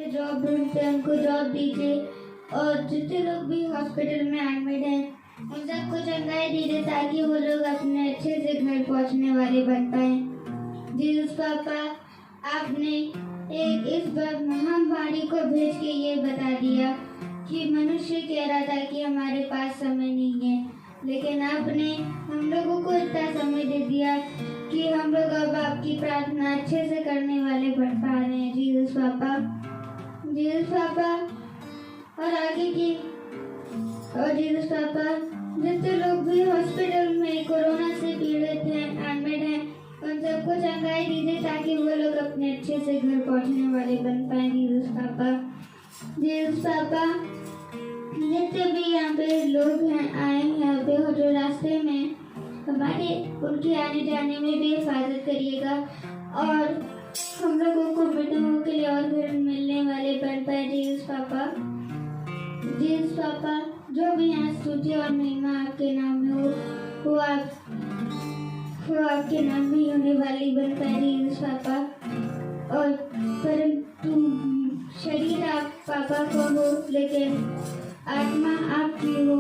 Job ढूंढते हैं उनको जॉब दीजिए, और जितने लोग भी हॉस्पिटल में एडमिट हैं उन सबको चंगाई दीजिए ताकि वो लोग अपने अच्छे से घर पहुंचने वाले बन पाए। जीसस पापा, आपने एक इस बार महामारी को भेज के ये बता दिया कि मनुष्य कह रहा था कि हमारे पास समय नहीं है, लेकिन आपने हम लोगों को इतना समय दे दिया कि हम लोग अब आपकी प्रार्थना अच्छे से करने वाले बन पा रहे हैं। जीसस पापा, जीसस पापा, और आगे की और जीसस पापा, जितने लोग भी हॉस्पिटल में कोरोना से पीड़ित हैं, एडमिट हैं, उन सबको चंगाई दीजिए ताकि वो लोग अपने अच्छे से घर पहुंचने वाले बन पाए। जीसस पापा, जीसस पापा, जितने भी यहाँ पे लोग हैं आए हैं यहाँ पे और जो रास्ते में हमारे उनके आने जाने में भी हिफाजत करिएगा, और हम लोगों को बेटों के लिए और घर मिलने वाले बन पाए। जीसस पापा, जीसस पापा, जो भी यहाँ स्तुति और महिमा आपके नाम में हो वो आपके नाम में ही होने वाली बन पाए। जीसस पापा, और परंतु शरीर आप पापा को हो लेकिन आत्मा आपकी हो।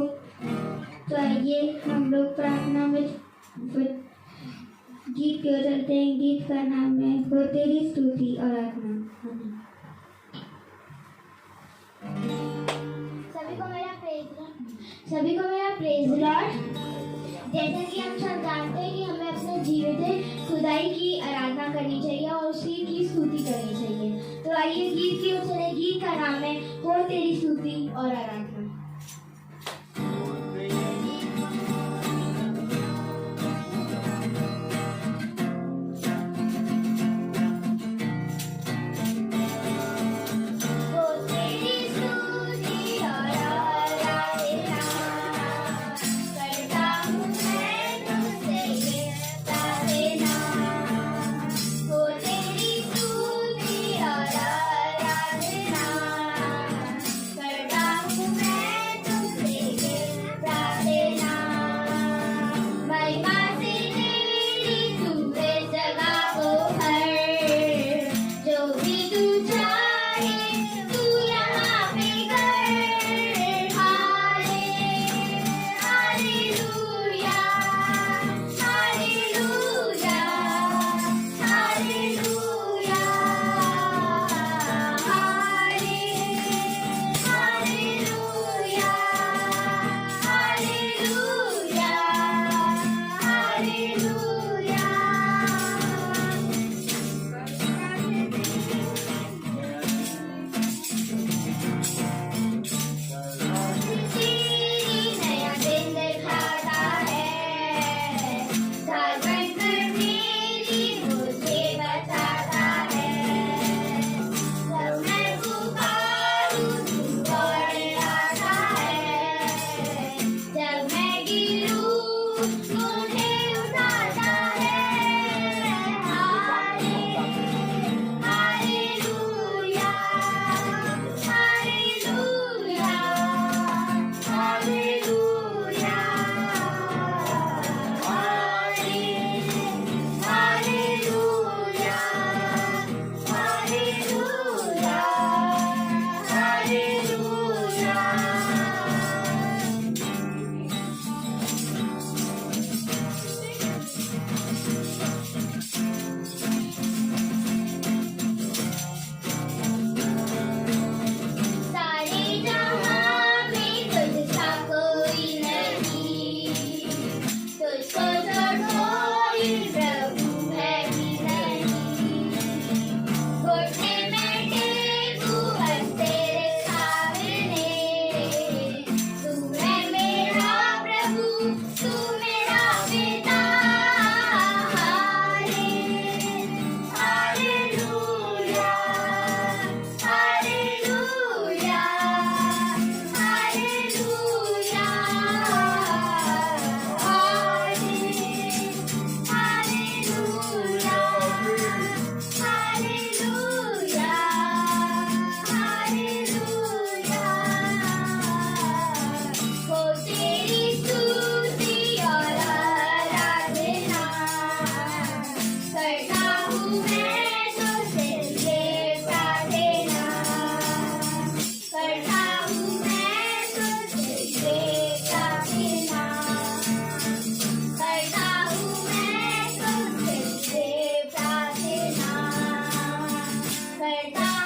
तो आइए हम लोग प्रार्थना में गीत क्यों चलते हैं। गीत का नाम है हो तेरी स्तुति और आत्मा। सभी को मेरा प्रेज लॉर्ड। जैसा कि हम सब जानते हैं कि हमें अपने जीवित खुदाई की आराधना करनी चाहिए और उसी की स्तुति करनी चाहिए। तो आइए गीत की ओर चले। गीत का नाम है हो तेरी स्तुति और आराधना। मैं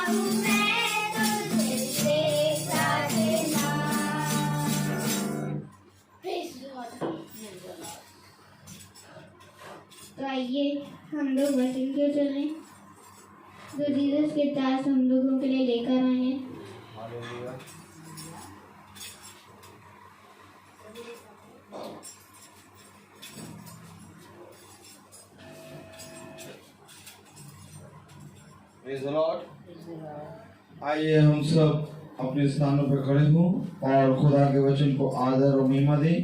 हूँ मैं तो तेरे प्रार्थना। Praise the Lord. तो आइए हम लोग वचन के चलें जो जीसस के दास हम लोगों के लिए लेकर आए हैं। हालेलुया। Praise the Lord. आइए हम सब अपने स्थानों पर खड़े हों और खुदा के वचन को आदर और महिमा दें,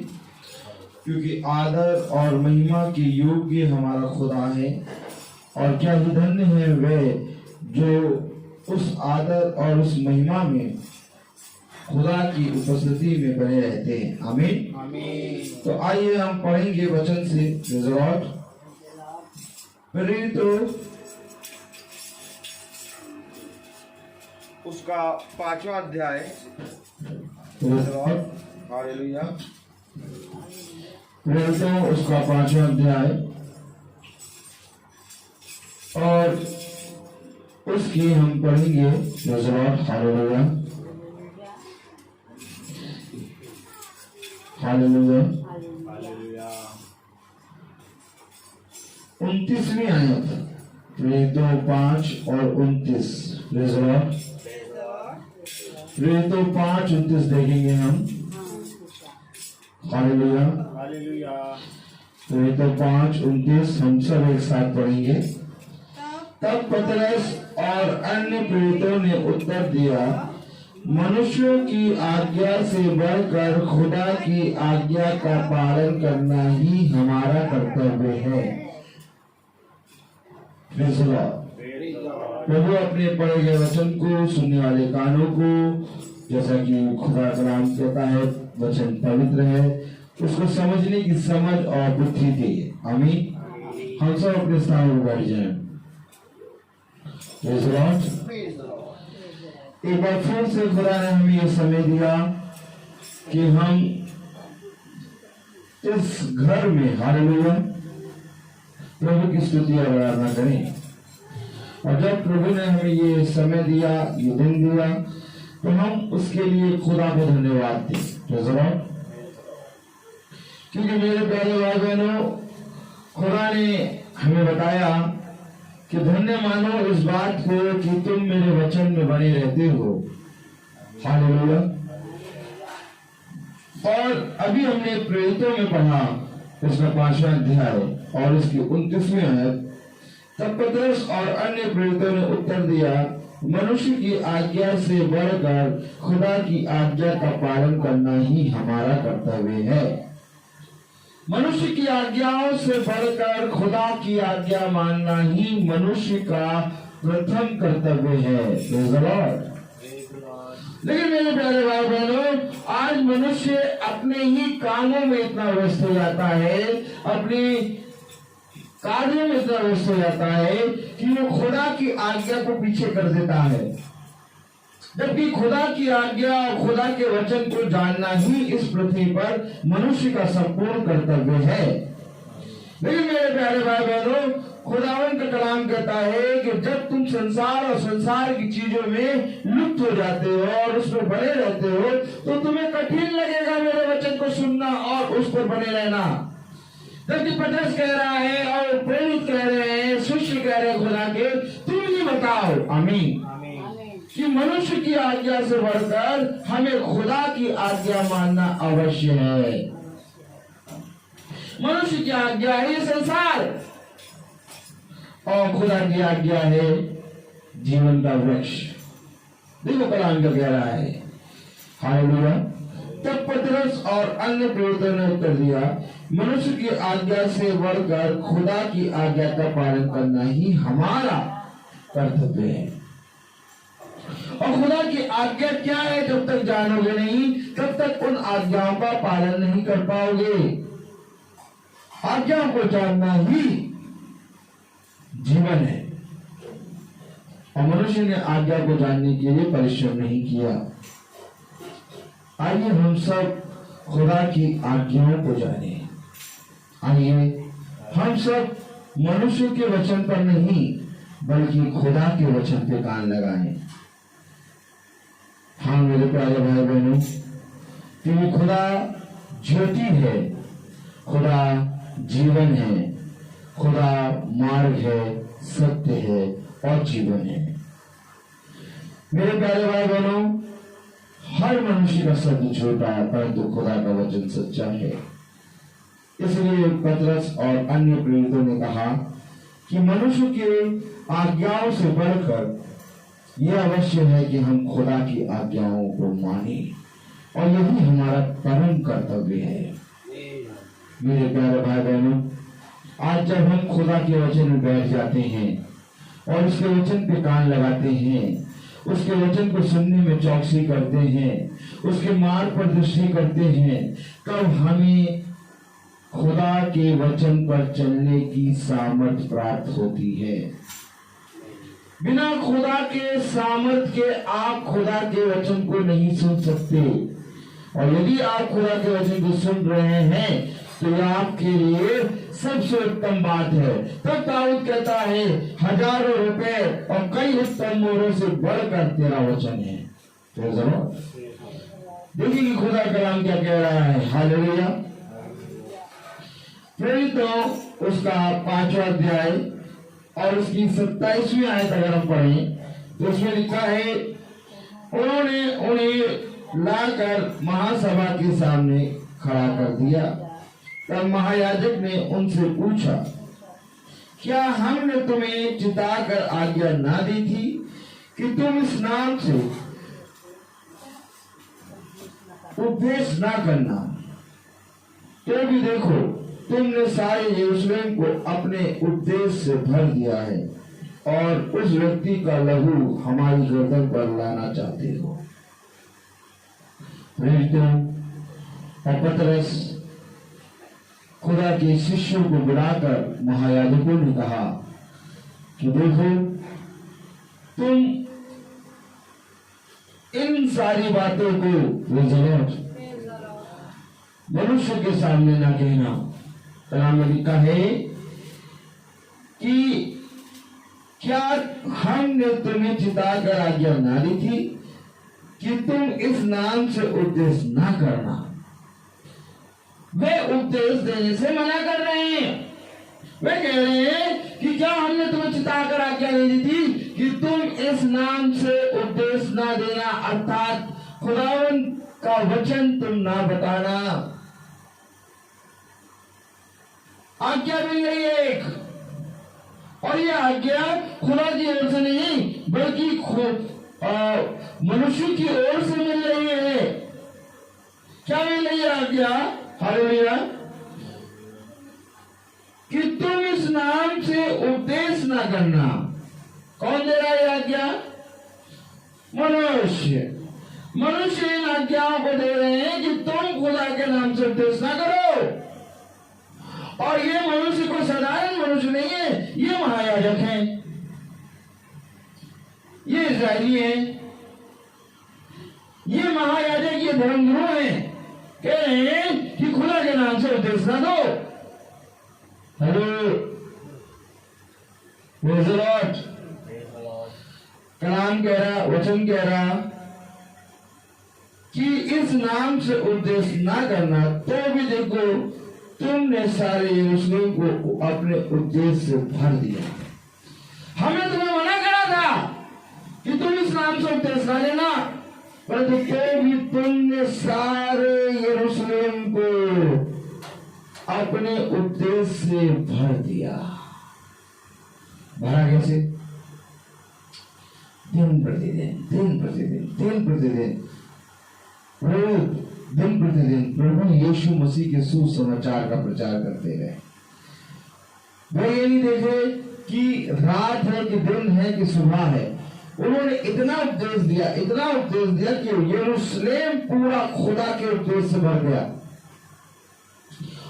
क्योंकि आदर और महिमा के योग्य हमारा खुदा है। और क्या ही धन्य है वे जो उस आदर और उस महिमा में खुदा की उपस्थिति में बने रहते हैं। आमीन आमीन। तो आइए हम पढ़ेंगे वचन से। Praise the Lord. प्रेरितों उसका 5वां अध्याय। Praise the Lord. हालेलुया। प्रेरितों उसका 5वां अध्याय और उसकी हम पढ़ेंगे। Praise the Lord. Hallelujah hallelujah. 29वीं आयत, प्रेरितों 5 और 29। Praise the Lord. प्रेरितों 5:29 देखेंगे हम। Hallelujah hallelujah. प्रेरितों 5:29 हम सब एक साथ पढ़ेंगे। तब पतरस और अन्य प्रेरितों ने उत्तर दिया, मनुष्यों की आज्ञा से बढ़कर खुदा की आज्ञा का पालन करना ही हमारा कर्तव्य है। Praise the Lord. प्रभु अपने पढ़े गए वचन को सुनने वाले कानों को, जैसा कि खुदा कलाम कहता है वचन पवित्र है, उसको समझने की समझ और बुद्धि दे। आमीन। हम सब अपने स्थान पर बैठ जाएं। Praise the Lord. एक बार फिर से खुदा ने हमें यह समय दिया कि हम इस घर में हालेलुया प्रभु की स्तुति और आराधना करें। और जब प्रभु ने हमें ये समय दिया, ये दिन दिया, तो हम उसके लिए खुदा को धन्यवाद दें। Praise the Lord. क्योंकि मेरे प्यारे भाई बहनों, खुदा ने हमें बताया कि धन्य मानो इस बात को कि तुम मेरे वचन में बने रहते हो। हालेलुया। और अभी हमने प्रेरितों में पढ़ा इसका 5वां अध्याय और इसकी 29वीं आयत। तब पतरस और अन्य प्रेरितों ने उत्तर दिया, मनुष्य की आज्ञा से बढ़कर खुदा की आज्ञा का पालन करना ही हमारा कर्तव्य है। मनुष्य की आज्ञाओं से बढ़कर खुदा की आज्ञा मानना ही मनुष्य का प्रथम कर्तव्य है। Praise the Lord. लेकिन मेरे प्यारे भाई बहनों, आज मनुष्य अपने ही कामों में इतना व्यस्त हो जाता है, अपने कार्यों में इतना व्यस्त हो जाता है कि वो खुदा की आज्ञा को पीछे कर देता है, जबकि खुदा की आज्ञा और खुदा के वचन को जानना ही इस पृथ्वी पर मनुष्य का संपूर्ण कर्तव्य है। लेकिन मेरे प्यारे भाई बहनों, खुदावन का कलाम कहता है कि जब तुम संसार और संसार की चीजों में लुप्त हो जाते हो और उसमें बने रहते हो, तो तुम्हें कठिन लगेगा मेरे वचन को सुनना और उस पर बने रहना। जबकि पतरस कह रहा है और प्रेरित कह रहे हैं, शिष्य कह रहे हैं खुदा के, तुम ही बताओ आमीन कि मनुष्य की आज्ञा से बढ़कर हमें खुदा की आज्ञा मानना अवश्य है। मनुष्य की आज्ञा है ये संसार और खुदा की आज्ञा है जीवन का वृक्ष। देखो कलाम क्या कह रहा है। हालेलुया। तब पतरस और अन्य प्रेरितों ने उत्तर दिया, मनुष्य की आज्ञा से बढ़कर खुदा की आज्ञा का पालन करना ही हमारा कर्तव्य है। और खुदा की आज्ञा क्या है जब तक जानोगे नहीं, तब तक उन आज्ञाओं का पालन नहीं कर पाओगे। आज्ञाओं को जानना ही जीवन है। और मनुष्य ने आज्ञा को जानने के लिए परिश्रम नहीं किया। आइए हम सब खुदा की आज्ञाओं को जाने। आइए हम सब मनुष्य के वचन पर नहीं, बल्कि खुदा के वचन पे कान लगाएं। हाँ मेरे प्यारे भाई बहनों, क्योंकि खुदा ज्योति है, खुदा जीवन है, खुदा मार्ग है, सत्य है और जीवन है। मेरे प्यारे भाई बहनों, हर मनुष्य का शब्द झूठा है परंतु खुदा का वचन सच्चा है। इसलिए पतरस और अन्य प्रेरितों ने कहा कि मनुष्य के आज्ञाओं से बढ़कर यह अवश्य है कि हम खुदा की आज्ञाओं को माने और यही हमारा परम कर्तव्य है। मेरे प्यारे भाई बहनों, आज जब हम खुदा के वचन में बैठ जाते हैं और उसके वचन पे कान लगाते हैं, उसके वचन को सुनने में चौकसी करते हैं, उसके मार्ग पर दृष्टि करते हैं, तब हमें खुदा के वचन पर चलने की सामर्थ प्राप्त होती है। बिना खुदा के सामर्थ के आप खुदा के वचन को नहीं सुन सकते, और यदि आप खुदा के वचन को सुन रहे हैं तो यह आपके लिए सबसे उत्तम बात है। तब दाऊद कहता है, हजारों रुपए और कई उत्तम मोहरों से बढ़कर तेरा वचन है। तो जरूर देखिए कि खुदा कलाम क्या कह रहा है। हालेलुया। प्रेरितों उसका 5वां अध्याय और उसकी 27वीं आयत अगर हम पढ़ें तो उसमें लिखा है, उन्होंने उन्हें लाकर महासभा के सामने खड़ा कर दिया। तब महायाजक ने उनसे पूछा, क्या हमने तुम्हें चिताकर आज्ञा ना दी थी कि तुम इस नाम से उपदेश ना करना? तो भी देखो, तुमने सारे यरूशलेम को अपने उपदेश से भर दिया है और उस व्यक्ति का लहू हमारी गर्दन पर लाना चाहते हो। प्रेरितों और पतरस खुदा के शिष्यों को बुलाकर महायाजकों ने कहा कि देखो, तुम इन सारी बातों को मनुष्य के सामने ना कहना। कलाम में लिखा है कि क्या हमने तुम्हें चिताकर आज्ञा ना दी थी कि तुम इस नाम से उपदेश ना करना? वे उपदेश देने से मना कर रहे हैं। वे कह रहे हैं कि क्या हमने तुम्हें चिताकर आज्ञा नहीं दी थी कि तुम इस नाम से उपदेश ना देना, अर्थात खुदावन का वचन तुम ना बताना। आज्ञा मिल रही है एक, और यह आज्ञा खुदा की ओर से नहीं बल्कि मनुष्य की ओर से मिल रही है। क्या मिल रही है आज्ञा? हालेलुया। कि तुम इस नाम से उपदेश ना करना। कौन दे रहा है आज्ञा? मनुष्य। मनुष्य इन आज्ञाओं को दे रहे हैं कि तुम खुदा के नाम से उपदेश ना करो। और ये मनुष्य को साधारण मनुष्य नहीं है, ये महायाजक हैं, ये इस्राएली हैं, ये महायाजक, ये धर्मगुरु हैं। कह रहे हैं कि खुदा के नाम से उपदेश ना दो। हेलो, कलाम कह रहा, वचन कह रहा कि इस नाम से उपदेश ना करना। तो भी देखो, तुमने सारे यरूशलेम को अपने उपदेश से भर दिया। हमने तुम्हें मना करा था कि तुम इस नाम से उपदेश ना लेना, परंतु तो भी तुमने सारे यरूशलेम को अपने उपदेश से भर दिया। भरा कैसे? दिन प्रतिदिन प्रभु यीशु मसीह के सुसमाचार का प्रचार करते रहे। वे ये नहीं देखे कि रात है कि दिन है कि सुबह है। उन्होंने इतना उपदेश दिया कि यरूशलेम पूरा खुदा के उपदेश से भर गया।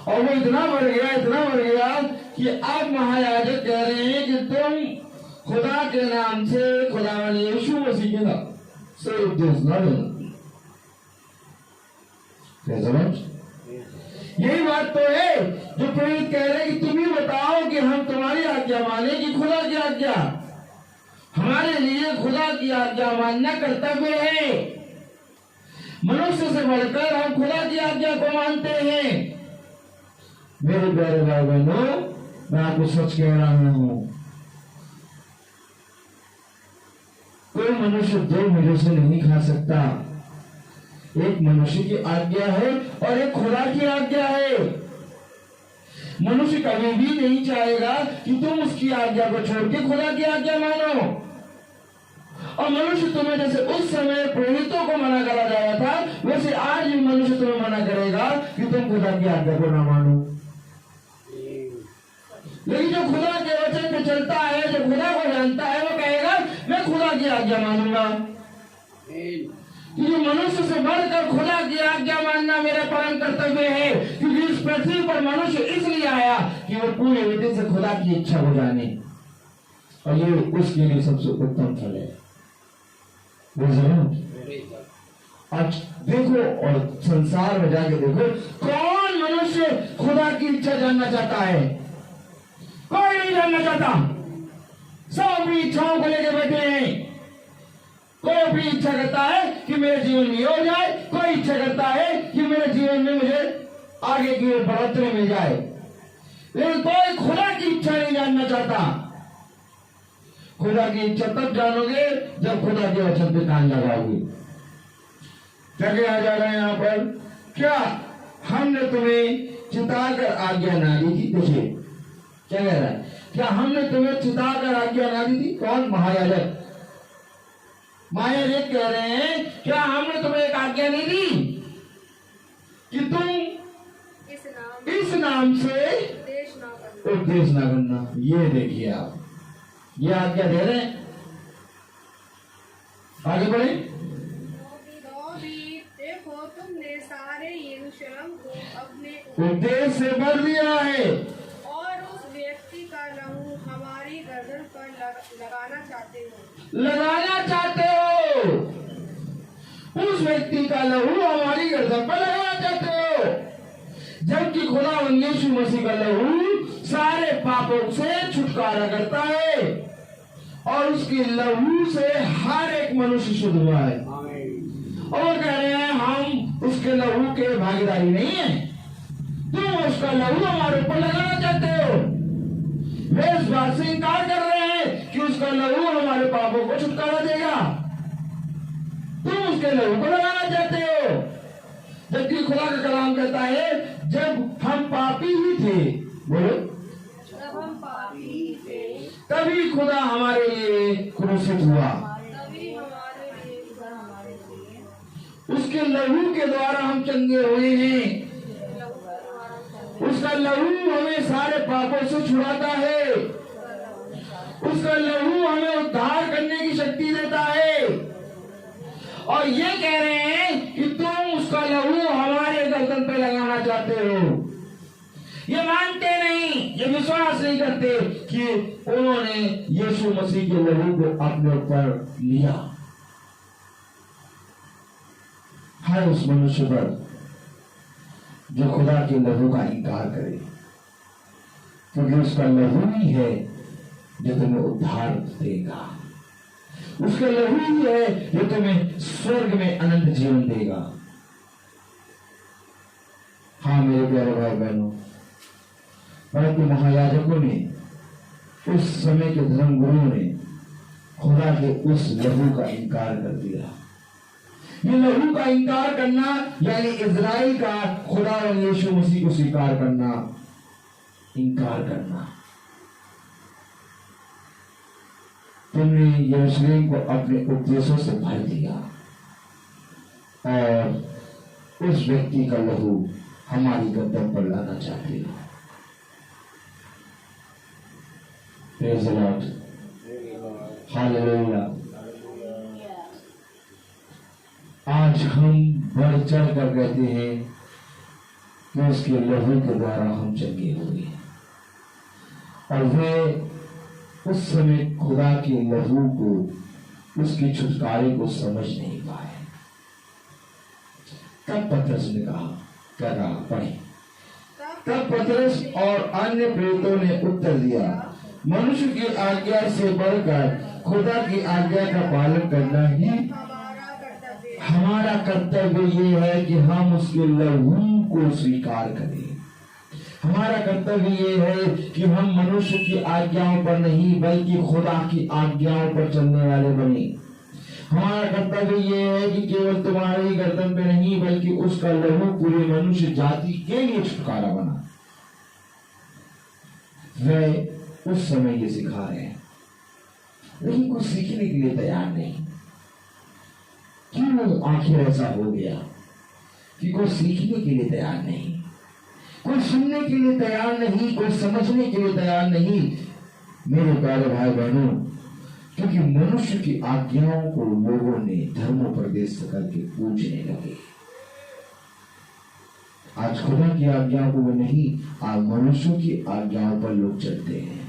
और वो इतना भर गया कि अब महायाजक कह रहे हैं कि तुम खुदा के नाम से, खुदावन यीशु मसीह के नाम से उपदेश न देना। यही बात तो है जो प्रेरित कह रहे हैं कि तुम ही बताओ कि हम तुम्हारी आज्ञा माने कि खुदा की आज्ञा। हमारे लिए खुदा की आज्ञा मानना कर्तव्य है। मनुष्य से बढ़कर हम खुदा की आज्ञा को मानते हैं। मेरे प्यारे भाई बहनों, मैं आपको सच कह रहा हूं, कोई मनुष्य दो मेरे से नहीं खा सकता। एक मनुष्य की आज्ञा है और एक खुदा की आज्ञा है। मनुष्य कभी भी नहीं चाहेगा कि तुम उसकी आज्ञा को छोड़ के खुदा की आज्ञा मानो। और मनुष्य तुम्हें जैसे उस समय प्रेरितों को मना करा जा रहा था, वैसे आज भी मनुष्य तुम्हें मना करेगा कि तुम खुदा की आज्ञा को ना मानो। लेकिन जो खुदा के वचन पे चलता है, जो खुदा को जानता है, वो कहेगा मैं खुदा की आज्ञा मानूंगा। क्योंकि मनुष्य से बढ़कर खुदा की आज्ञा मानना मेरा परम कर्तव्य है। क्योंकि इस पृथ्वी पर मनुष्य इसलिए आया कि वो पूरे हृदय से खुदा की इच्छा को जाने, और ये उसके लिए सबसे उत्तम फल है। आज देखो और संसार में जाके देखो, कौन मनुष्य खुदा की इच्छा जानना चाहता है? कोई नहीं जानना चाहता। सब अपनी इच्छाओं को लेकर बैठे हैं। कोई अपनी इच्छा करता है कि मेरे जीवन में हो जाए, कोई इच्छा करता है कि मेरे जीवन में मुझे आगे की ओर बढ़ोतरी मिल जाए, लेकिन कोई खुदा की इच्छा नहीं जानना चाहता। खुदा की इच्छा तब जानोगे जब खुदा के वचन पे कान लगाओगे। क्या कहा जा रहा है यहाँ पर? क्या हमने तुम्हें चिताकर आज्ञा ना दी थी? देखिए क्या कह रहा है, क्या हमने तुम्हें चिताकर आज्ञा ना दी थी? कौन? महायाजक। महायाजक कह रहे हैं, क्या हमने तुम्हें एक आज्ञा नहीं दी कि तुम इस नाम से उपदेश ना करना? ये देखिए आप, ये आज्ञा दे रहे हैं। आगे बढ़े। देखो तुमने सारे यरूशलेम को अपने उपदेश से भर दिया है, और उस व्यक्ति का लहू हमारी गर्दन पर लगाना चाहते हो। लगाना चाहते हो। उस व्यक्ति का लहू हमारी गर्दन पर लगाना चाहते हो, जबकि खुदा यीशु मसीह का लहू सारे पापों से छुटकारा करता है, और उसके लहू से हर एक मनुष्य शुद्ध हुआ है। और कह रहे हैं हम उसके लहू के भागीदारी नहीं है। तुम उसका लहू हमारे ऊपर लगाना चाहते हो। वे इस बात से इनकार कर रहे हैं कि उसका लहू हमारे पापों को छुटकारा देगा। तुम उसके लहू को लगाना चाहते हो, जबकि खुदा का कलाम कहता है जब हम पापी ही थे, बोलो, जब हम पापी थे तभी खुदा हमारे लिए क्रूसित हुआ। तभी हमारे लिए उसके लहू के द्वारा हम चंगे हुए हैं। उसका लहू हमें सारे पापों से छुड़ाता है। उसका लहू हमें उद्धार करने की शक्ति देता है। और ये कह रहे हैं कि तुम उसका लहू हमारे गर्दन पे लगाना चाहते हो। ये मानते नहीं, ये विश्वास नहीं करते कि उन्होंने यीशु मसीह के लहू को अपने ऊपर लिया। हर उस मनुष्य पर जो खुदा के लहू का इनकार करे, क्योंकि उसका लहू ही है जो तुम्हें उद्धार देगा। उसका लहू ही है जो तुम्हें स्वर्ग में अनंत जीवन देगा। हाँ मेरे प्यारे भाई बहनों, परंतु महायाजकों ने, उस समय के धर्मगुरुओं ने खुदा के उस लहू का इनकार कर दिया। ये लहू का इनकार करना यानी इजराइल का खुदा और यीशु मसीह को स्वीकार करना, इनकार करना। तुमने यरूशलेम को अपने उपदेशों से भर दिया, और उस व्यक्ति का लहू हमारी गर्दन पर लाना चाहते हो। Praise the Lord, hallelujah. आज हम बढ़ चढ़ कर कहते हैं कि उसके लहू के द्वारा हम चंगे हुए, और वे उस समय खुदा के लहू को, उसकी छुटकारे को समझ नहीं पाए। तब पतरस ने कहा, क्या कहा? पढ़े। तब पतरस और अन्य प्रेरितों ने उत्तर दिया, मनुष्य की आज्ञा से बढ़कर खुदा की आज्ञा का पालन करना ही हमारा कर्तव्य ये है कि हम उसके लहू को स्वीकार करें। हमारा कर्तव्य ये है कि हम मनुष्य की आज्ञाओं पर नहीं बल्कि खुदा की आज्ञाओं पर चलने वाले बने। हमारा कर्तव्य ये है कि केवल तुम्हारी गर्दन पे नहीं बल्कि उसका लहू पूरे मनुष्य जाति के लिए छुटकारा बना। वे उस समय ये सिखा रहे हैं, लेकिन कुछ सीखने के लिए तैयार नहीं। क्यों आखिर ऐसा हो गया कि कोई सीखने के लिए तैयार नहीं, कोई सुनने के लिए तैयार नहीं, कोई समझने के लिए तैयार नहीं। मेरे प्यारे भाई बहनों, क्योंकि मनुष्य की आज्ञाओं को लोगों ने धर्मोपदेश करके पूजने लगे। आज खुदा की आज्ञाओं को नहीं, आज मनुष्यों की आज्ञाओं पर लोग चलते हैं।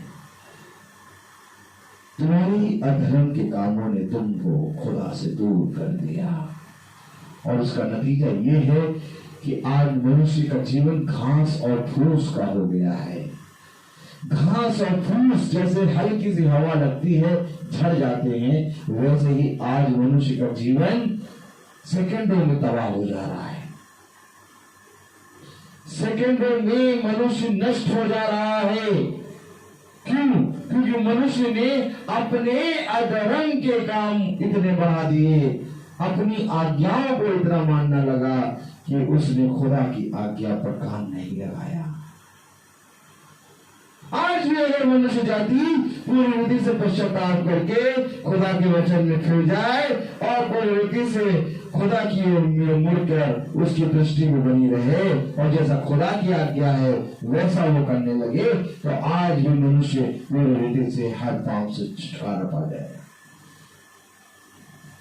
तुम्हारी अधर्म के कामों ने तुमको खुदा से दूर कर दिया, और उसका नतीजा ये है कि आज मनुष्य का जीवन घास और फूस का हो गया है। घास और फूस जैसे हल्की सी हवा लगती है झड़ जाते हैं, वैसे ही आज मनुष्य का जीवन सेकंडों में तबाह हो जा रहा है। सेकंडों में मनुष्य नष्ट हो जा रहा है। क्यों? क्योंकि मनुष्य ने अपने अधर्म के काम इतने बढ़ा दिए, अपनी आज्ञाओं को इतना मानना लगा कि उसने खुदा की आज्ञा पर काम नहीं लगाया। आज भी अगर मनुष्य जाति पूरी रीति से पश्चाताप करके खुदा के वचन में फिर जाए और पूरी रीति से खुदा की ओर मुड़कर उसकी दृष्टि में बनी रहे और जैसा खुदा की आज्ञा है वैसा वो करने लगे, तो आज भी मनुष्य पूरी रीति से हर पाप से छुटकारा पा जाए।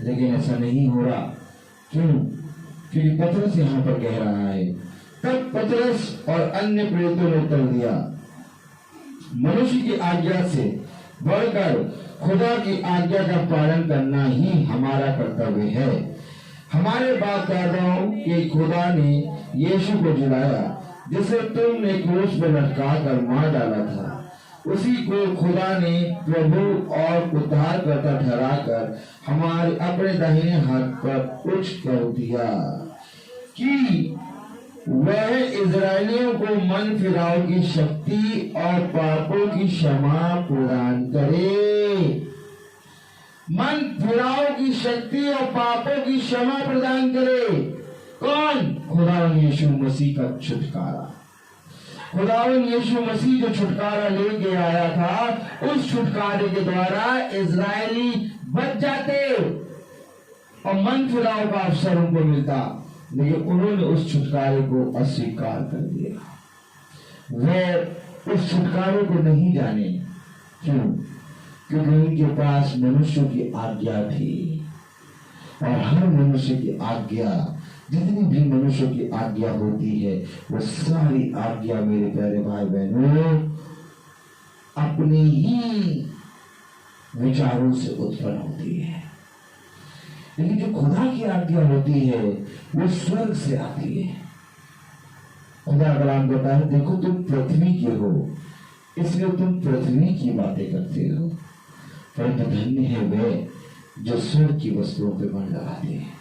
लेकिन ऐसा नहीं हो रहा। क्यों? क्योंकि पतरस यहां पर कह रहा है, तब पतरस और अन्य प्रेरितों ने उत्तर दिया, मनुष्य की आज्ञा से बढ़कर खुदा की आज्ञा का पालन करना ही हमारा कर्तव्य है। हमारे बाप दादाओं के खुदा ने यीशु को जिलाया, जिसे तुमने क्रूस पर लटका कर मार डाला था, उसी को खुदा ने प्रभु और उद्धारकर्ता ठहराकर हमारे अपने दाहिने हाथ पर उच्च कर दिया कि वह इजरायलियों को मन फिराव की शक्ति और पापों की क्षमा प्रदान करे। मन फिराव की शक्ति और पापों की क्षमा प्रदान करे। कौन? खुदावन यीशु मसीह का छुटकारा। खुदावन यीशु मसीह जो छुटकारा लेके आया था, उस छुटकारे के द्वारा इजरायली बच जाते और मन फिराव का अवसर उनको मिलता, लेकिन उन्होंने उस छुटकारे को अस्वीकार कर दिया। वे उस छुटकारे को नहीं जाने। क्यों? क्योंकि उनके पास मनुष्यों की आज्ञा थी, और हर मनुष्य की आज्ञा, जितनी भी मनुष्यों की आज्ञा होती है, वो सारी आज्ञा मेरे प्यारे भाई बहनों अपने ही विचारों से उत्पन्न होती है। लेकिन जो खुदा की आज्ञा होती है वो स्वर्ग से आती है। खुदा कलाम कहता है, देखो तुम पृथ्वी के हो, इसलिए तुम पृथ्वी की बातें करते हो, परंतु धन्य है वे जो स्वर्ग की वस्तुओं पे मन लगाते हैं।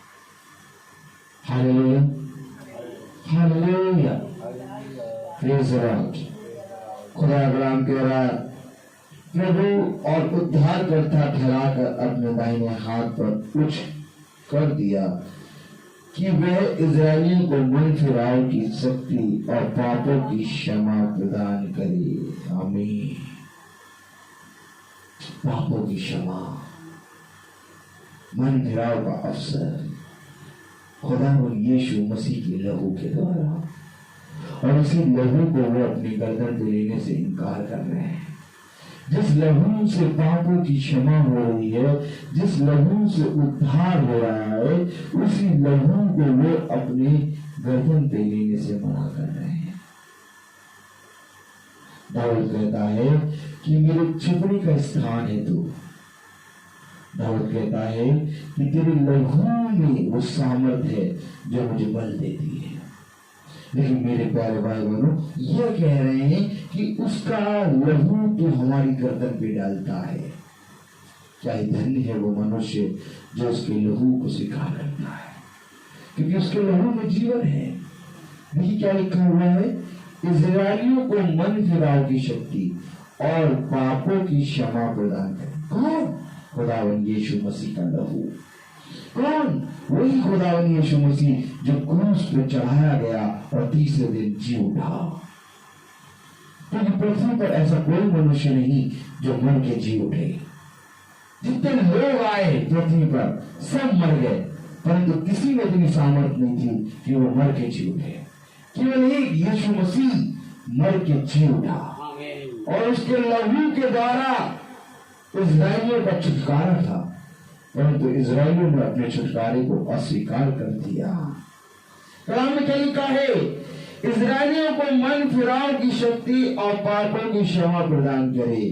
Hallelujah, hallelujah, praise the Lord. खुदा कलाम कह रहा है, प्रभु और उद्धारकर्ता ठहराकर अपने दाहिने हाथ पर उच्च कर दिया कि वह इजरायलियों को मन फिराव की शक्ति और पापों की क्षमा प्रदान करे। आमीन। पापों की क्षमा, मन फिराव का अवसर खुदा और यीशु मसीह के लहू के द्वारा, और उसी लहू को वो अपनी गर्दन पे लेने से इनकार कर रहे हैं। जिस लहू से पापों की क्षमा हो रही है, जिस लहू से उद्धार हो रहा है, उसी लहू को वो अपने गर्दन पे लेने से मना कर रहे हैं। दाऊद कहता है कि मेरे छुपने का स्थान है तू। दाऊद कहता है कि तेरे लहू में वो सामर्थ है जो मुझे बल देती है। लेकिन मेरे प्यारे भाई बहनों, ये कह रहे हैं कि उसका लहू तो हमारी गर्दन पे डालता है। क्या ही धन्य है वो मनुष्य जो उसके लहू को स्वीकार करता है, क्योंकि उसके लहू में जीवन है। देखिए क्या लिखा हुआ है, इजरायलियों को मन फिराव की शक्ति और पापों की क्षमा प्रदान करे। कौन? खुदावन यीशु मसीह का लहू। कौन? वही खुदावन यीशु मसीह जो क्रूस पर चढ़ाया गया और तीसरे दिन जी उठा। क्योंकि पृथ्वी पर ऐसा कोई मनुष्य नहीं जो मर के जी उठे। जितने लोग आए पृथ्वी पर सब मर गए, परंतु किसी में इतनी सामर्थ्य नहीं थी कि वो मर के जी उठे। केवल एक यीशु मसीह मर के जी उठा और उसके लहू के द्वारा इजराइलियों का छुटकारा था, परंतु इजराइलियों ने अपने छुटकारे को अस्वीकार कर दिया। कलाम में क्या लिखा है, इजराइलियों को मन फिराव की शक्ति और पापों की क्षमा प्रदान करे।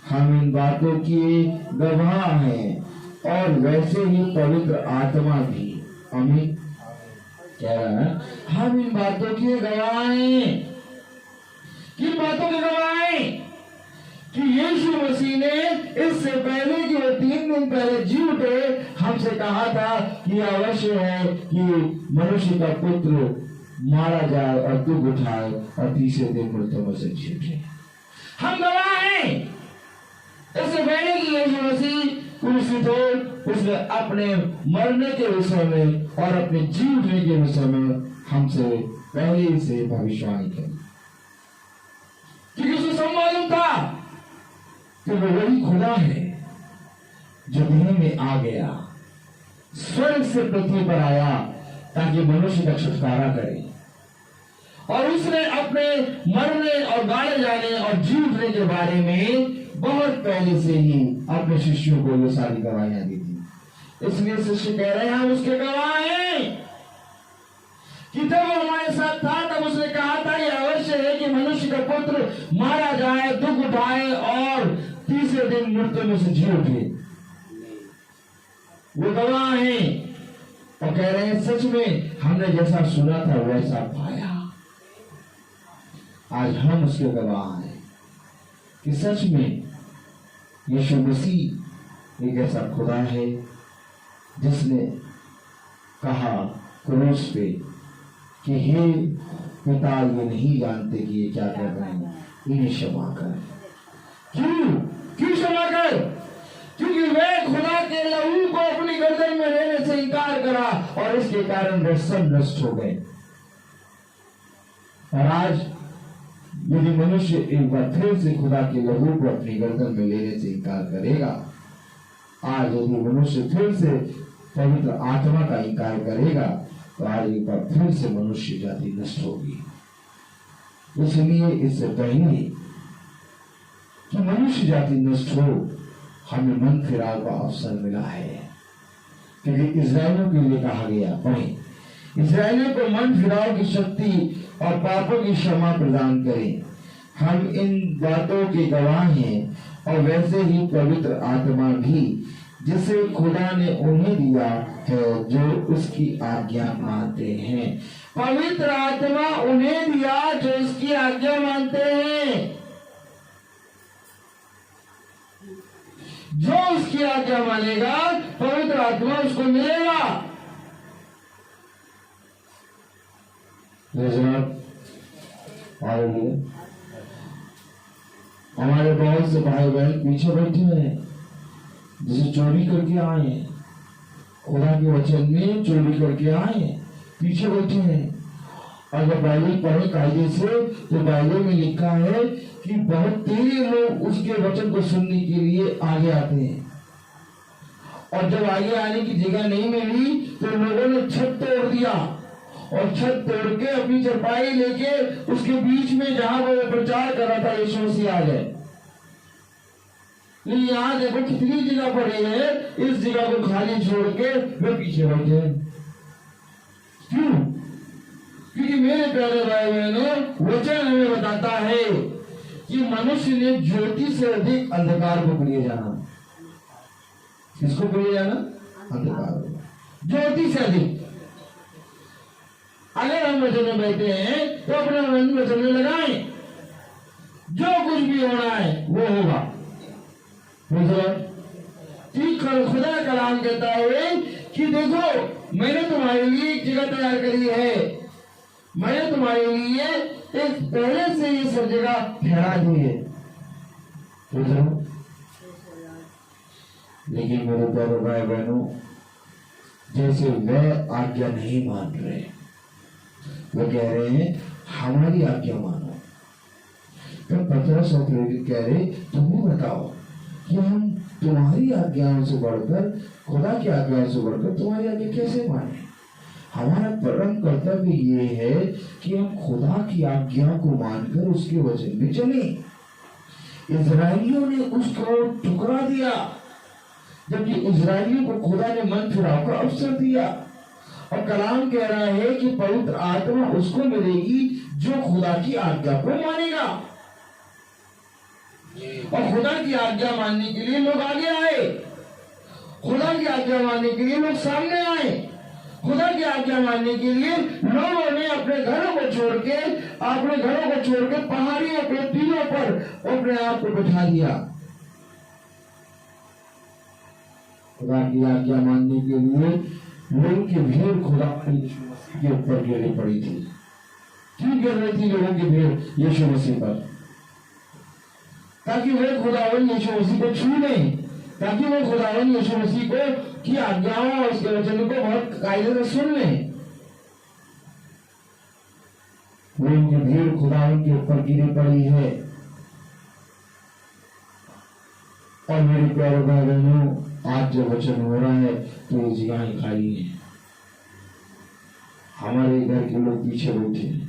हम इन बातों के गवाह हैं और वैसे ही पवित्र आत्मा भी। आमीन। कह रहा है हम इन बातों के गवाह हैं। किन बातों के गवाह हैं? कि यीशु मसीह ने इससे पहले कि वो 3 दिन पहले जी उठे हमसे कहा था कि अवश्य है कि मनुष्य का पुत्र मारा जाए और दुख उठाए और तीसरे दिन मृत्यु में से जी उठे। हम गवाह हैं। इससे पहले कि यीशु मसीह क्रूसित हो, उसने अपने मरने के विषय में और अपने जी उठने के विषय में हमसे पहले से भविष्यवाणी करी, क्योंकि उसे सब मालूम था कि वो वही खुदा है जो देह में आ गया, स्वर्ग से पृथ्वी पर आया ताकि मनुष्य का छुटकारा करे। और उसने अपने मरने और गाड़े जाने और जी उठने के बारे में बहुत पहले से ही अपने शिष्यों को ये सारी गवाहियां दी थी। इसलिए शिष्य कह रहे हैं हम उसके गवाह हैं कि जब वो हमारे साथ था तब उसने कहा था यह अवश्य है कि मनुष्य का पुत्र मारा जाए, दुख उठाए और तीसरे दिन मृत्यु में से जी उठे। वो गवाह हैं और कह रहे हैं सच में हमने जैसा सुना था वैसा पाया। आज हम उसके गवाह हैं कि सच में यीशु मसीह एक ऐसा खुदा है जिसने कहा क्रूस पे कि हे पिता ये नहीं जानते कि ये क्या कर रहे हैं, इन्हें क्षमा कर। क्यों क्षमा कर? क्योंकि वे खुदा के लहू को अपनी गर्दन में लेने से इनकार करा और इसके कारण वे सब नष्ट हो गए। और आज यदि मनुष्य एक बार फिर से खुदा के लहू को अपनी गर्दन में लेने से इनकार करेगा, आज यदि मनुष्य फिर से पवित्र आत्मा का इनकार करेगा, तो आज एक बार फिर से मनुष्य जाति नष्ट होगी। इसलिए इससे पहले कि मनुष्य जाति नष्ट हो, हमें मन फिराव का अवसर मिला है, क्योंकि इजराइलियों के लिए कहा गया, पढ़े, इजराइलियों को मन फिराव की शक्ति और पापों की क्षमा प्रदान करें। हम इन बातों के गवाह हैं और वैसे ही पवित्र आत्मा भी जिसे खुदा ने उन्हें दिया है जो उसकी आज्ञा मानते हैं। पवित्र आत्मा उन्हें दिया जो उसकी आज्ञा मानते हैं। जो उसकी आज्ञा मानेगा पवित्र आत्मा उसको मिलेगा। हमारे बहुत से भाई बहन पीछे बैठे हैं जिसे चोरी करके आए हैं, खुदा के वचन में चोरी करके आए हैं, पीछे बैठे हैं। अगर बाइबल पढ़े कायदे से तो बाइबल में लिखा है कि बहुत तेज लोग उसके वचन को सुनने के लिए आगे आते हैं, और जब आगे आने की जगह नहीं मिली तो लोगों ने छत तोड़ दिया और छत तोड़ के अपनी चरपाई लेके उसके बीच में जहां वो प्रचार कर रहा था यीशु मसीह आ गए। लेकिन यहाँ देखो कितनी जगह पड़ी है, इस जगह को खाली छोड़ के वे पीछे बैठे। क्यों? क्योंकि मेरे प्यारे भाई बहनों, वचन हमें बताता है कि मनुष्य ने ज्योति से अधिक अंधकार को प्रिय जाना। किसको प्रिय जाना? अंधकार, ज्योति से अधिक। अगर हम वचन में बैठे हैं तो अपना मन वचन में लगाएं, जो कुछ भी होना है वो होगा। कि खुदा कलाम कहता है कि देखो मैंने तुम्हारे लिए एक जगह तैयार करी है, मैंने तुम्हारे लिए एक पहले से ये सब जगह ठहरा दी है। लेकिन मेरे प्यारे भाई बहनों, जैसे वह आज्ञा नहीं मान रहे, वो कह रहे हैं हमारी आज्ञा मानो। तो पतरस और प्रेरित कह रहे तुम्हें बताओ कि हम तुम्हारी आज्ञाओं से बढ़कर, खुदा की आज्ञाओं से बढ़कर तुम्हारी आज्ञा कैसे माने। हमारा परम कर्तव्य ये है कि हम खुदा की आज्ञा को मानकर उसके वचन में चले। इजराइलियों ने उसको ठुकरा दिया, जबकि इजराइलियों को खुदा ने मन फिराव का अवसर दिया। और कलाम कह रहा है कि पवित्र आत्मा उसको मिलेगी जो खुदा की आज्ञा को मानेगा। और खुदा की आज्ञा मानने के लिए लोग आगे आए, खुदा की आज्ञा मानने के लिए लोग सामने आए, खुदा की आज्ञा मानने के लिए लोगों ने अपने घरों को छोड़ के पहाड़ियों पे, टीलों पर अपने आप को बैठा दिया। खुदा की आज्ञा मानने के लिए लोगों की भीड़ खुदा के ऊपर गिर पड़ी थी। क्यों गिर रही थी लोगों की भीड़? यीशु मसीह पर, ताकि वे खुदावन यीशु मसीह को छू लें, ताकि वो खुदावन यीशु मसीह को की आज्ञाओं और उसके वचन को बहुत कायदे से सुन लें। लोगों की भीड़ खुदावन के ऊपर गिरी पड़ी है। और मेरे प्यारे भाई बहनों, आज जो वचन हो रहा है तो ये जगह खाली है। हमारे घर के लोग पीछे बैठे हैं,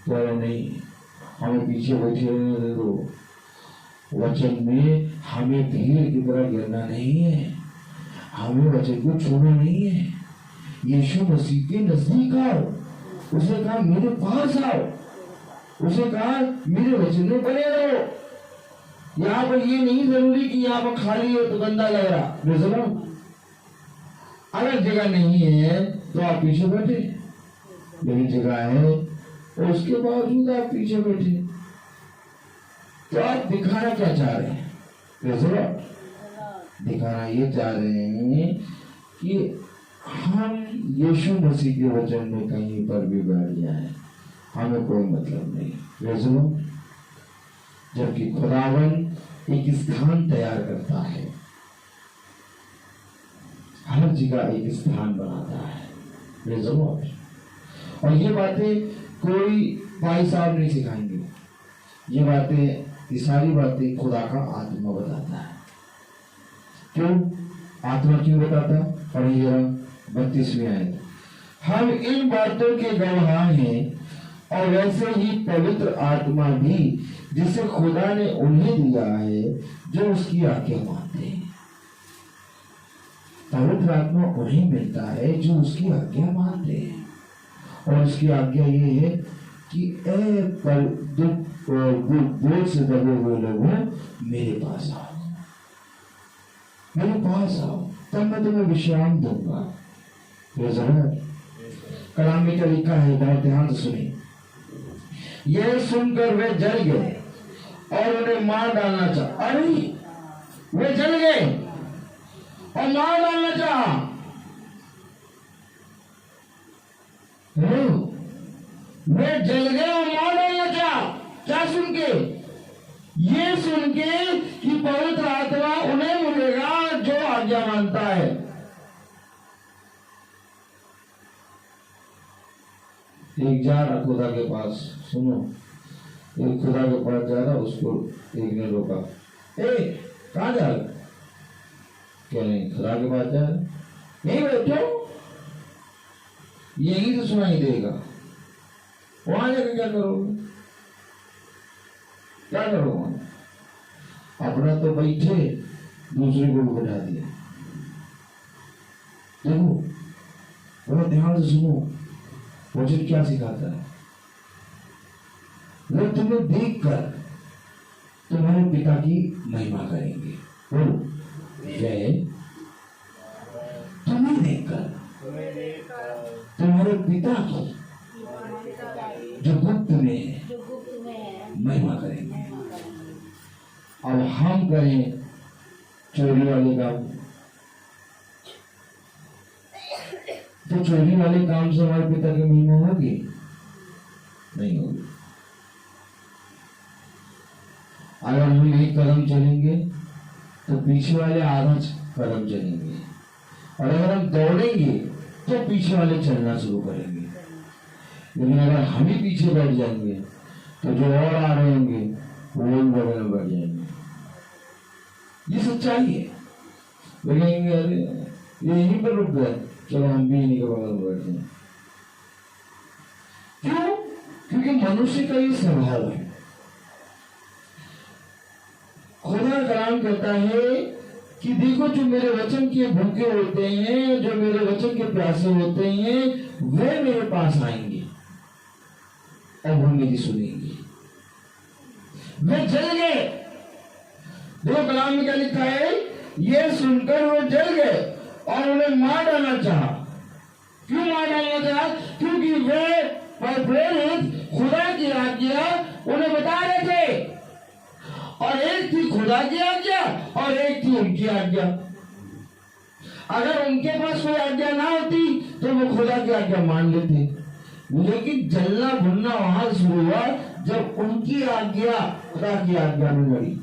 तो नहीं, हमें पीछे बैठे रहने दे दो। वचन में हमें भीड़ की तरह गिरना नहीं है, हमें वचन को छोड़ना नहीं है। यीशु मसीह के नजदीक आओ, उसने कहा मेरे पास आओ, उसने कहा मेरे वचन में बने रहो। यहाँ पर ये नहीं जरूरी कि यहाँ पर खाली हो तो गंदा लग रहा, अगर जगह नहीं है तो आप पीछे बैठे, लेकिन जगह है और उसके बावजूद आप पीछे बैठे, तो आप दिखाना क्या चाह रहे हैं? दिखाना ये चाह रहे हैं कि हम यीशु मसीह के वचन में कहीं पर भी बैठ जाए, हमें कोई मतलब नहीं। जबकि खुदावन एक स्थान तैयार करता है, हर जगह एक स्थान बनाता है। और ये बातें कोई भाई साहब नहीं सिखाएंगे, ये बातें, ये सारी बातें खुदा का आत्मा बताता है। क्यों आत्मा क्यों बताता? पढ़िए जरा 32वीं आयत। हम इन बातों के गवाह हैं, और वैसे ही पवित्र आत्मा भी जिसे खुदा ने उन्हें दिया है जो उसकी आज्ञा मानते हैं। पवित्र आत्मा उन्हें मिलता है जो उसकी आज्ञा मानते हैं, और उसकी आज्ञा ये है कि पर बोझ से दबे हुए लोगों मेरे पास आओ, मेरे पास आओ, तब मैं तुम्हें विश्राम दूंगा। कलाम में क्या लिखा है, बहुत ध्यान से सुनिए। यह सुनकर वे जल गए और उन्हें मार डालना चाहा। अरे वे जल गए और मार डालना चाहा। वे जल गए और मार डालना चाहा। क्या सुन के? ये सुन के कि पवित्र आत्मा उन्हें मिलेगा जो आज्ञा मानता है। एक जा रहा खुदा के पास, सुनो, एक खुदा के पास जा रहा, उसको एक ने रोका, कहाँ जा रहा? क्या नहीं, खुदा के पास जा रहा, यहीं बैठो, यहीं तो सुनाई देगा, वहां जाकर क्या करोगे? क्या करोगे? अपना तो बैठे, दूसरे को बैठा दिया। देखो बड़ा ध्यान से सुनो, वचन क्या सिखाता है। लोग तुम्हें देखकर तुम्हारे पिता की महिमा करेंगे। बोलो, वे तुम्हें देखकर तुम्हारे पिता की जो गुप्त में है महिमा करेंगे। अब हम करें चोरी वाले काम, तो चोरी वाले काम से हमारे पिता की महिमा होगी? नहीं होगी। अगर हम एक कदम चलेंगे तो पीछे वाले आधा कदम चलेंगे, और अगर हम दौड़ेंगे तो पीछे वाले चलना शुरू करेंगे। लेकिन अगर हम ही पीछे बैठ जाएंगे तो जो और आ रहे होंगे वो बगल में बैठ जाएंगे। ये सच्चाई है। लेकिन ये यहीं पर रुक गए, चलो हम भी इन्हीं के बगल में बैठ जाए। क्यों? क्योंकि मनुष्य का ये स्वभाव है। खुदा कलाम कहता है कि देखो, जो मेरे वचन के भूखे होते हैं, जो मेरे वचन के प्यासे होते हैं, वे मेरे पास आएंगे और वो मेरी सुनेंगे। वे जल गए। देखो कलाम में क्या लिखा है, ये सुनकर वो जल गए और उन्हें मार डालना चाहा। क्यों मार डालना चाहा? क्योंकि वे पर प्रेरित खुदा की आज्ञा उन्हें बता रहे थे, और एक थी खुदा की आज्ञा और एक थी उनकी आज्ञा। अगर उनके पास कोई आज्ञा ना होती तो वो खुदा की आज्ञा मान लेते, लेकिन जलना भुनना वहां शुरू हुआ जब उनकी आज्ञा खुदा की आज्ञा में लड़ी।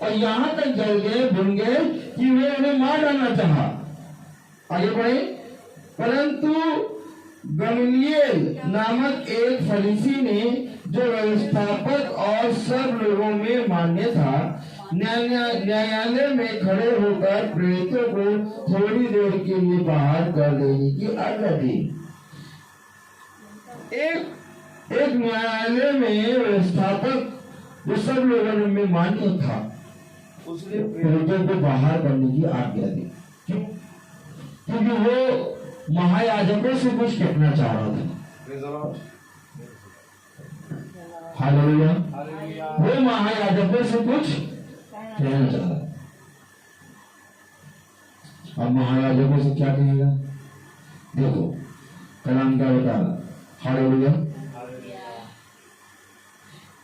और यहां तक जल गए, भुन गए कि वे उन्हें मार डालना चाहा। आगे बढ़े। परंतु गमलीएल नामक एक फरीसी ने, जो व्यवस्थापक और सब लोगों में मान्य था, न्यायालय में खड़े होकर प्रेरितों को थोड़ी देर के लिए बाहर कर देने की आज्ञा दी। एक न्यायालय में व्यवस्थापक जो सब लोगों में मान्य था, उसने प्रेरितों को बाहर करने की आज्ञा दी। क्यों? क्योंकि वो महायाजकों से कुछ कहना चाह रहा था। हालेलुया। वो महायाजकों से कुछ कहना चाह रहा। अब महायाजकों से क्या कहेगा? देखो कलाम क्या बता रहा। हालेलुया।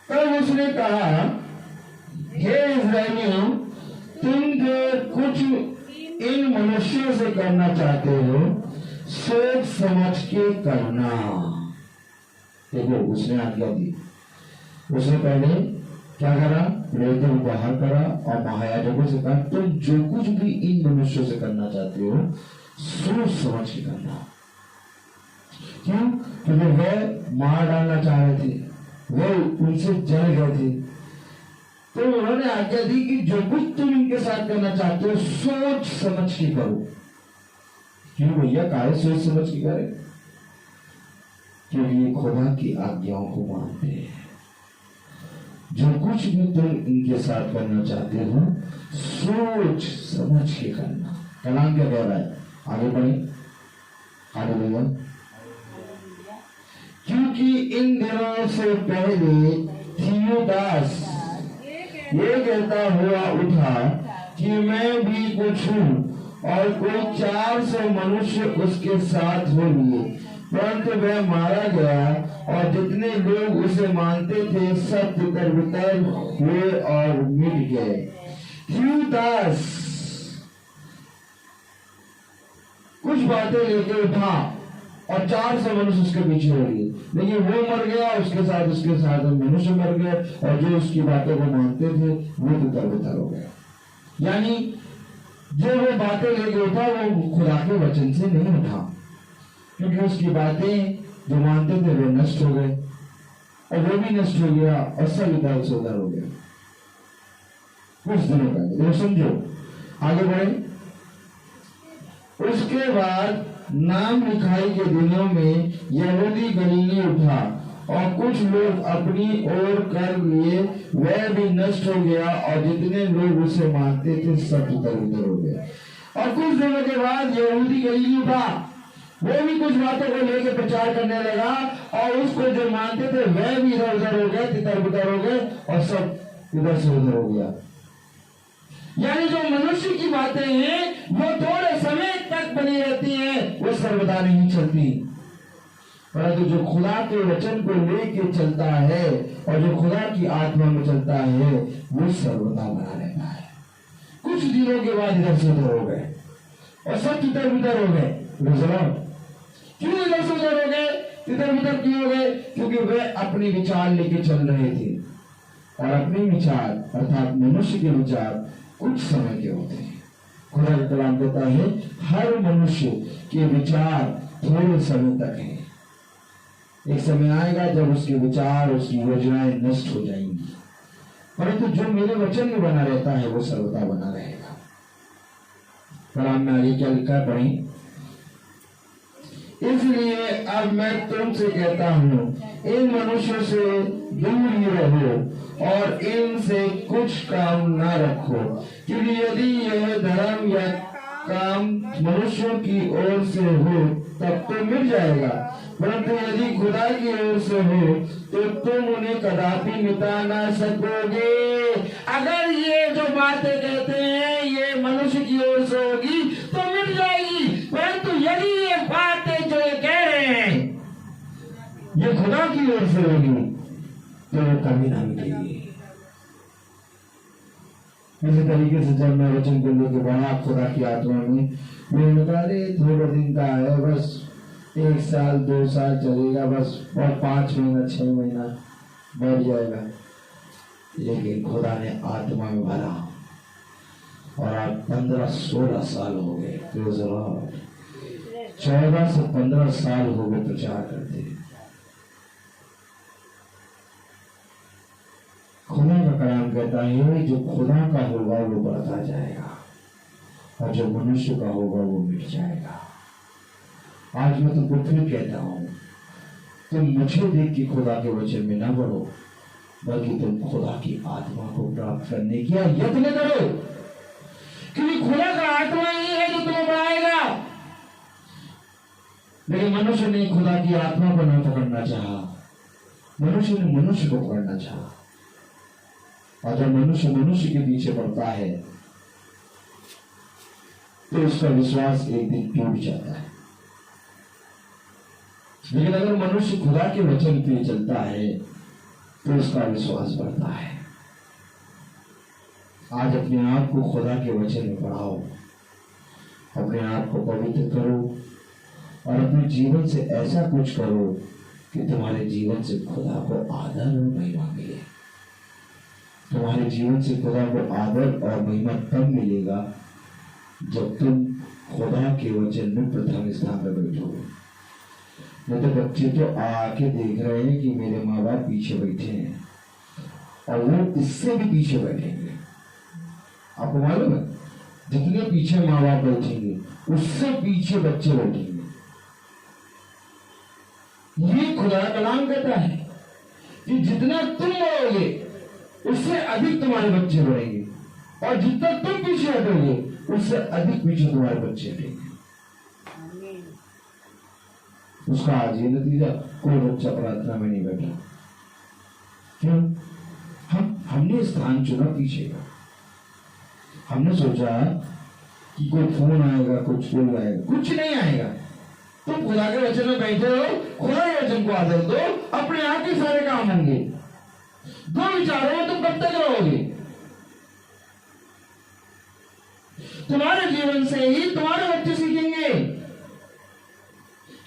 तब उसने कहा, हे इस्राएलियों, तुम जो कुछ इन मनुष्यों से करना चाहते हो, सोच समझ के करना। देखो उसने आज्ञा दी। उसने पहले क्या करा? प्रेरितों को बाहर करा और महायाजकों से कहा, तुम जो कुछ भी इन मनुष्यों से करना चाहते हो, सोच समझ के करना। क्यों? क्योंकि वे मार डालना चाह रहे थे, वे उनसे जल गए थे। तो उन्होंने आज्ञा दी कि जो कुछ तुम इनके साथ करना चाहते हो, सोच समझ के करो। क्यों भैया? काहे सोच समझ के करे? क्योंकि ये खुदा की आज्ञाओं को मानते हैं। जो कुछ भी तुम इनके साथ करना चाहते हो, सोच समझ के करना। कलाम क्या कह रहा है? आगे बढ़े। आगे भैया। क्योंकि इन दिनों से पहले थियोदास ये कहता हुआ उठा कि मैं भी कुछ हूँ, और कोई 400 मनुष्य उसके साथ हो लिए, परंतु वह मारा गया, और जितने लोग उसे मानते थे सब तितर-बितर हुए और मिट गए। थियोदास कुछ बातें लेके उठा और 400 मनुष्य उसके पीछे हो लिए, लेकिन वो मर गया, उसके साथ मनुष्य मर गए, और जो उसकी बातों को मानते थे वो तितर-बितर हो गए। यानी जो वो बातें लेके उठा वो खुदा के वचन से नहीं उठा, क्योंकि उसकी बातें जो मानते थे वो नष्ट हो गए, और वो भी नष्ट हो गया और सब इधर से उधर हो गया कुछ दिनों पहले। तो समझो, आगे बढ़े। उसके बाद नाम लिखाई के दिनों में यहूदी गलीली उठा, और कुछ लोग अपनी ओर कर लिए, वह भी नष्ट हो गया, और जितने लोग उसे मानते थे सब इधर-उधर हो गए। और कुछ दिनों के बाद यहूदी गलीली उठा, वो भी कुछ बातों को लेकर प्रचार करने लगा, और उसको जो मानते थे वह भी इधर-उधर हो गए, तितर-बितर हो गए, और सब इधर से उधर हो गया। यानी जो मनुष्य की बातें हैं वो थोड़े समय तक बनी रहती हैं, वो सर्वदा नहीं चलती, परंतु जो खुदा के वचन को लेके चलता है और जो खुदा की आत्मा में चलता है वो सर्वदा बना रहता है। कुछ दिनों के बाद इधर से उधर हो गए और सब तितर बितर हो गए। क्यों इधर से उधर हो गए, तितर बितर क्यों हो गए? क्योंकि वे अपने विचार लेके चल रहे थे और अपने विचार अर्थात मनुष्य के विचार कुछ समय के होते हैं। खुदा का कलाम कहता है हर मनुष्य के विचार थोड़े समय तक है। एक समय आएगा जब उसके विचार, उसकी योजनाएं नष्ट हो जाएंगी, परंतु जो मेरे वचन में बना रहता है वो सर्वदा बना रहेगा। कलाम में आगे क्या लिखा है, पढ़ें। इसलिए अब मैं तुमसे कहता हूँ, इन मनुष्यों से दूर ही रहो और इनसे कुछ काम न रखो, क्योंकि यदि यह धर्म या काम मनुष्यों की ओर से हो तब तो मिट जाएगा, परंतु यदि खुदा की ओर से हो तो तुम उन्हें कदापि मिटा ना सकोगे। अगर ये जो बातें कहते हैं ये मनुष्य की ओर से होगी तो मिट जाएगी, परंतु यदि ये बातें जो ये कह रहे हैं ये खुदा की ओर से होगी तो वो कभी ना मिटेगी। इसी तरीके से जब मैं वचन को लेकर बढ़ा खुदा की आत्मा में, मैंने कहा अरे थोड़े दिन का है, बस 1 साल 2 साल चलेगा, बस और 5 महीना 6 महीना बढ़ जाएगा। लेकिन खुदा ने आत्मा में भरा और आज 15-16 साल हो गए। 14 से 15 साल हो गए प्रचार करते। खुदा का कलाम कहता है जो खुदा का होगा वो बढ़ता जाएगा और जो मनुष्य का होगा वो मिट जाएगा। आज मैं तुमको फिर कहता हूं, तुम मुझे देख के खुदा के वचन में ना बढ़ो, बल्कि तुम खुदा की आत्मा को प्राप्त करने की यत्न करो, क्योंकि खुदा का आत्मा ही है जो तुम्हें बढ़ाएगा। लेकिन मनुष्य ने खुदा की आत्मा को न पकड़ना चाहा, मनुष्य ने मनुष्य को पकड़ना चाहा, और जब मनुष्य मनुष्य के पीछे पड़ता है तो उसका विश्वास एक दिन टूट जाता है। लेकिन अगर मनुष्य खुदा के वचन पे चलता है तो उसका विश्वास बढ़ता है। आज अपने आप को खुदा के वचन में बढ़ाओ, अपने आप को पवित्र करो और अपने जीवन से ऐसा कुछ करो कि तुम्हारे जीवन से खुदा को आदर और महिमा मिले। तुम्हारे जीवन से खुदा को आदर और महिमा तब मिलेगा जब तुम खुदा के वचन में प्रथम स्थान पर बैठोगे। नहीं तो बच्चे तो आके देख रहे हैं कि मेरे माँ बाप पीछे बैठे हैं और वो इससे भी पीछे बैठेंगे। आपको मालूम है जितने पीछे माँ बाप बैठेंगे उससे पीछे बच्चे बैठेंगे। ये खुदा का कलाम कहता है कि जितना तुम बढ़ोगे उससे अधिक तुम्हारे बच्चे बढ़ेंगे और जितना तुम पीछे हटोगे उससे अधिक पीछे तुम्हारे बच्चे हटेंगे। उसका आज ये नतीजा, कोई बच्चा प्रार्थना में नहीं बैठा। क्यों? हमने स्थान चुना पीछे का। हमने सोचा कि कोई फोन आएगा, कुछ फोन आएगा, कुछ नहीं आएगा। तुम खुदा के वचन में बैठे हो, खुदा के वचन को आदर दो, अपने आप ही सारे काम होंगे। दो विचारों में तुम कब तक रहोगे? तुम्हारे जीवन से ही तुम्हारे बच्चे सीखेंगे,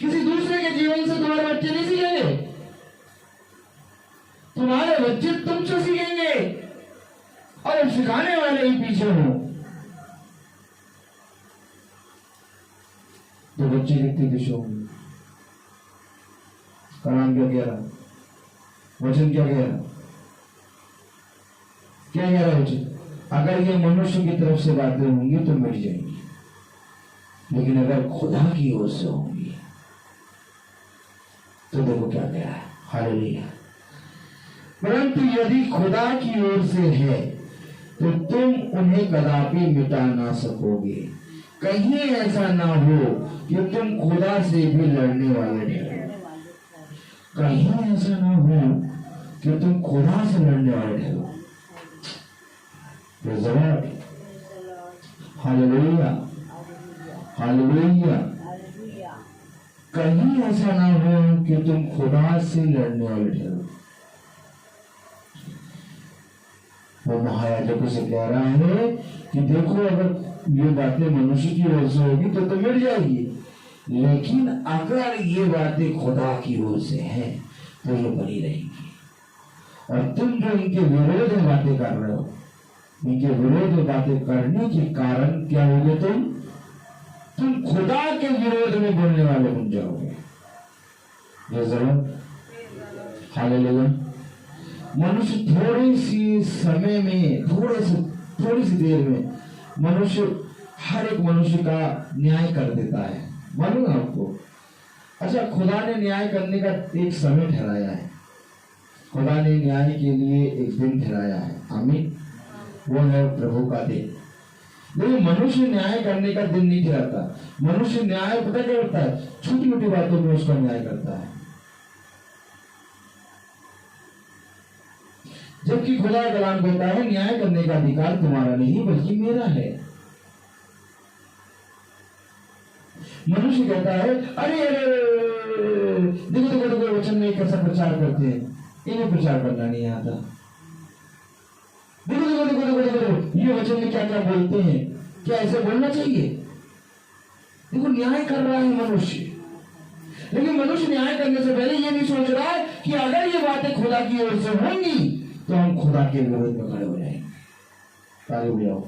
किसी दूसरे के जीवन से तुम्हारे बच्चे नहीं सीखेंगे। तुम्हारे बच्चे तुमसे सीखेंगे और सिखाने वाले ही पीछे हो। तो बच्चे कितने पीछे होंगे? कलाम क्या कह रहा, वचन क्या कह रहा, क्या कह रहा वचन? अगर ये मनुष्य की तरफ से बातें होंगी तो मिट जाएंगी, लेकिन अगर खुदा की ओर से होंगी तो देखो क्या कह रहा है। हालेलुया। परंतु यदि खुदा की ओर से है तो तुम उन्हें कदापि मिटा ना सकोगे। कहीं ऐसा ना हो कि तुम खुदा से भी लड़ने वाले ठहरो। कहीं ऐसा ना हो कि तुम खुदा से लड़ने वाले ठहरो। Hallelujah, hallelujah. कहीं ऐसा ना हो कि तुम खुदा से लड़ने वाले ठहरो। वो महायाजक से कह रहा है कि देखो अगर ये बातें मनुष्य की ओर से होगी तो मिट जाएगी, लेकिन अगर ये बातें खुदा की ओर से हैं तो ये बनी रहेंगी। और तुम जो इनके विरोध में बातें कर रहे हो, इनके विरोध में बातें करने के कारण क्या होगे, तुम खुदा के विरोध में बोलने वाले बन जाओगे। ये जरूर हालेलुया। मनुष्य थोड़ी सी समय में, थोड़ी सी देर में मनुष्य, हर एक मनुष्य का न्याय कर देता है, मालूम है आपको। अच्छा, खुदा ने न्याय करने का एक समय ठहराया है, खुदा ने न्याय के लिए एक दिन ठहराया है, आमीन। वो है प्रभु का दिन। लेकिन मनुष्य न्याय करने का दिन नहीं ठहराता। मनुष्य न्याय पता क्या करता है, छोटी मोटी बातों में उसका न्याय करता है, जबकि खुदा कलाम कहता है न्याय करने का अधिकार तुम्हारा नहीं बल्कि मेरा है। मनुष्य कहता है अरे देखो वचन में कैसा प्रचार करते हैं, इन्हें प्रचार करना नहीं आता। देखो ये वचन में क्या क्या बोलते हैं, क्या ऐसे बोलना चाहिए। देखो न्याय कर रहा है मनुष्य, लेकिन मनुष्य न्याय करने से पहले ये नहीं सोच रहा है कि अगर ये बातें खुदा की ओर से होंगी तो हम खुदा के विरोध में खड़े हो जाएंगे। ताली बजाओ।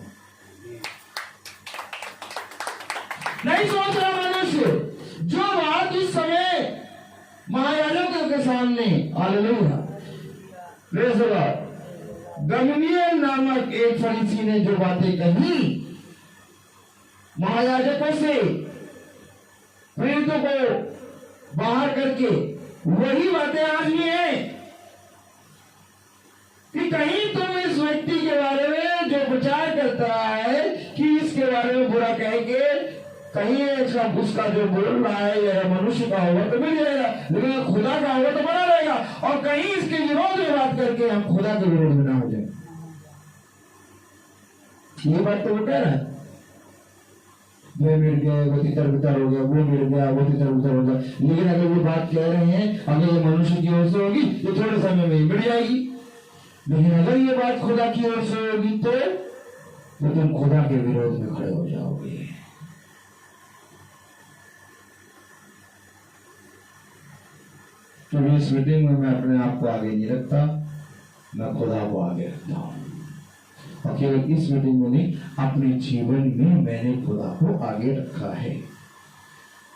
नहीं सोच रहा मनुष्य, जो बात उस समय महायाजकों के सामने, hallelujah, praise the Lord, Gamaliel नामक एक फरीसी ने जो बातें कही महायाजकों से प्रेरितों को बाहर करके, वही बातें आज भी हैं कि कहीं तुम इस व्यक्ति के बारे में जो प्रचार करता है कि इसके बारे में बुरा कहेंगे, कहीं उसका जो बोल रहा है या मनुष्य का होगा तो मिल जाएगा, लेकिन खुदा का होगा तो बना रहेगा। और कहीं इसके विरोध में बात करके हम खुदा के विरोध में ना हो जाए। ये बात तो वो कह रहा है, मैं मिल गया, वो तितर बितर हो गया, वो मिल गया, वो तितर बितर हो गया। लेकिन अगर वो बात कह रहे हैं अगर ये मनुष्य की ओर से होगी तो थोड़े समय में मिट जाएगी, लेकिन अगर ये बात खुदा की ओर से होगी तो तुम खुदा के विरोध में खड़े हो जाओगे। तो इस मीटिंग में मैं अपने आप को आगे नहीं रखता, मैं खुदा को आगे रखता हूं। और केवल इस मीटिंग में नहीं, अपने जीवन में मैंने खुदा को आगे रखा है।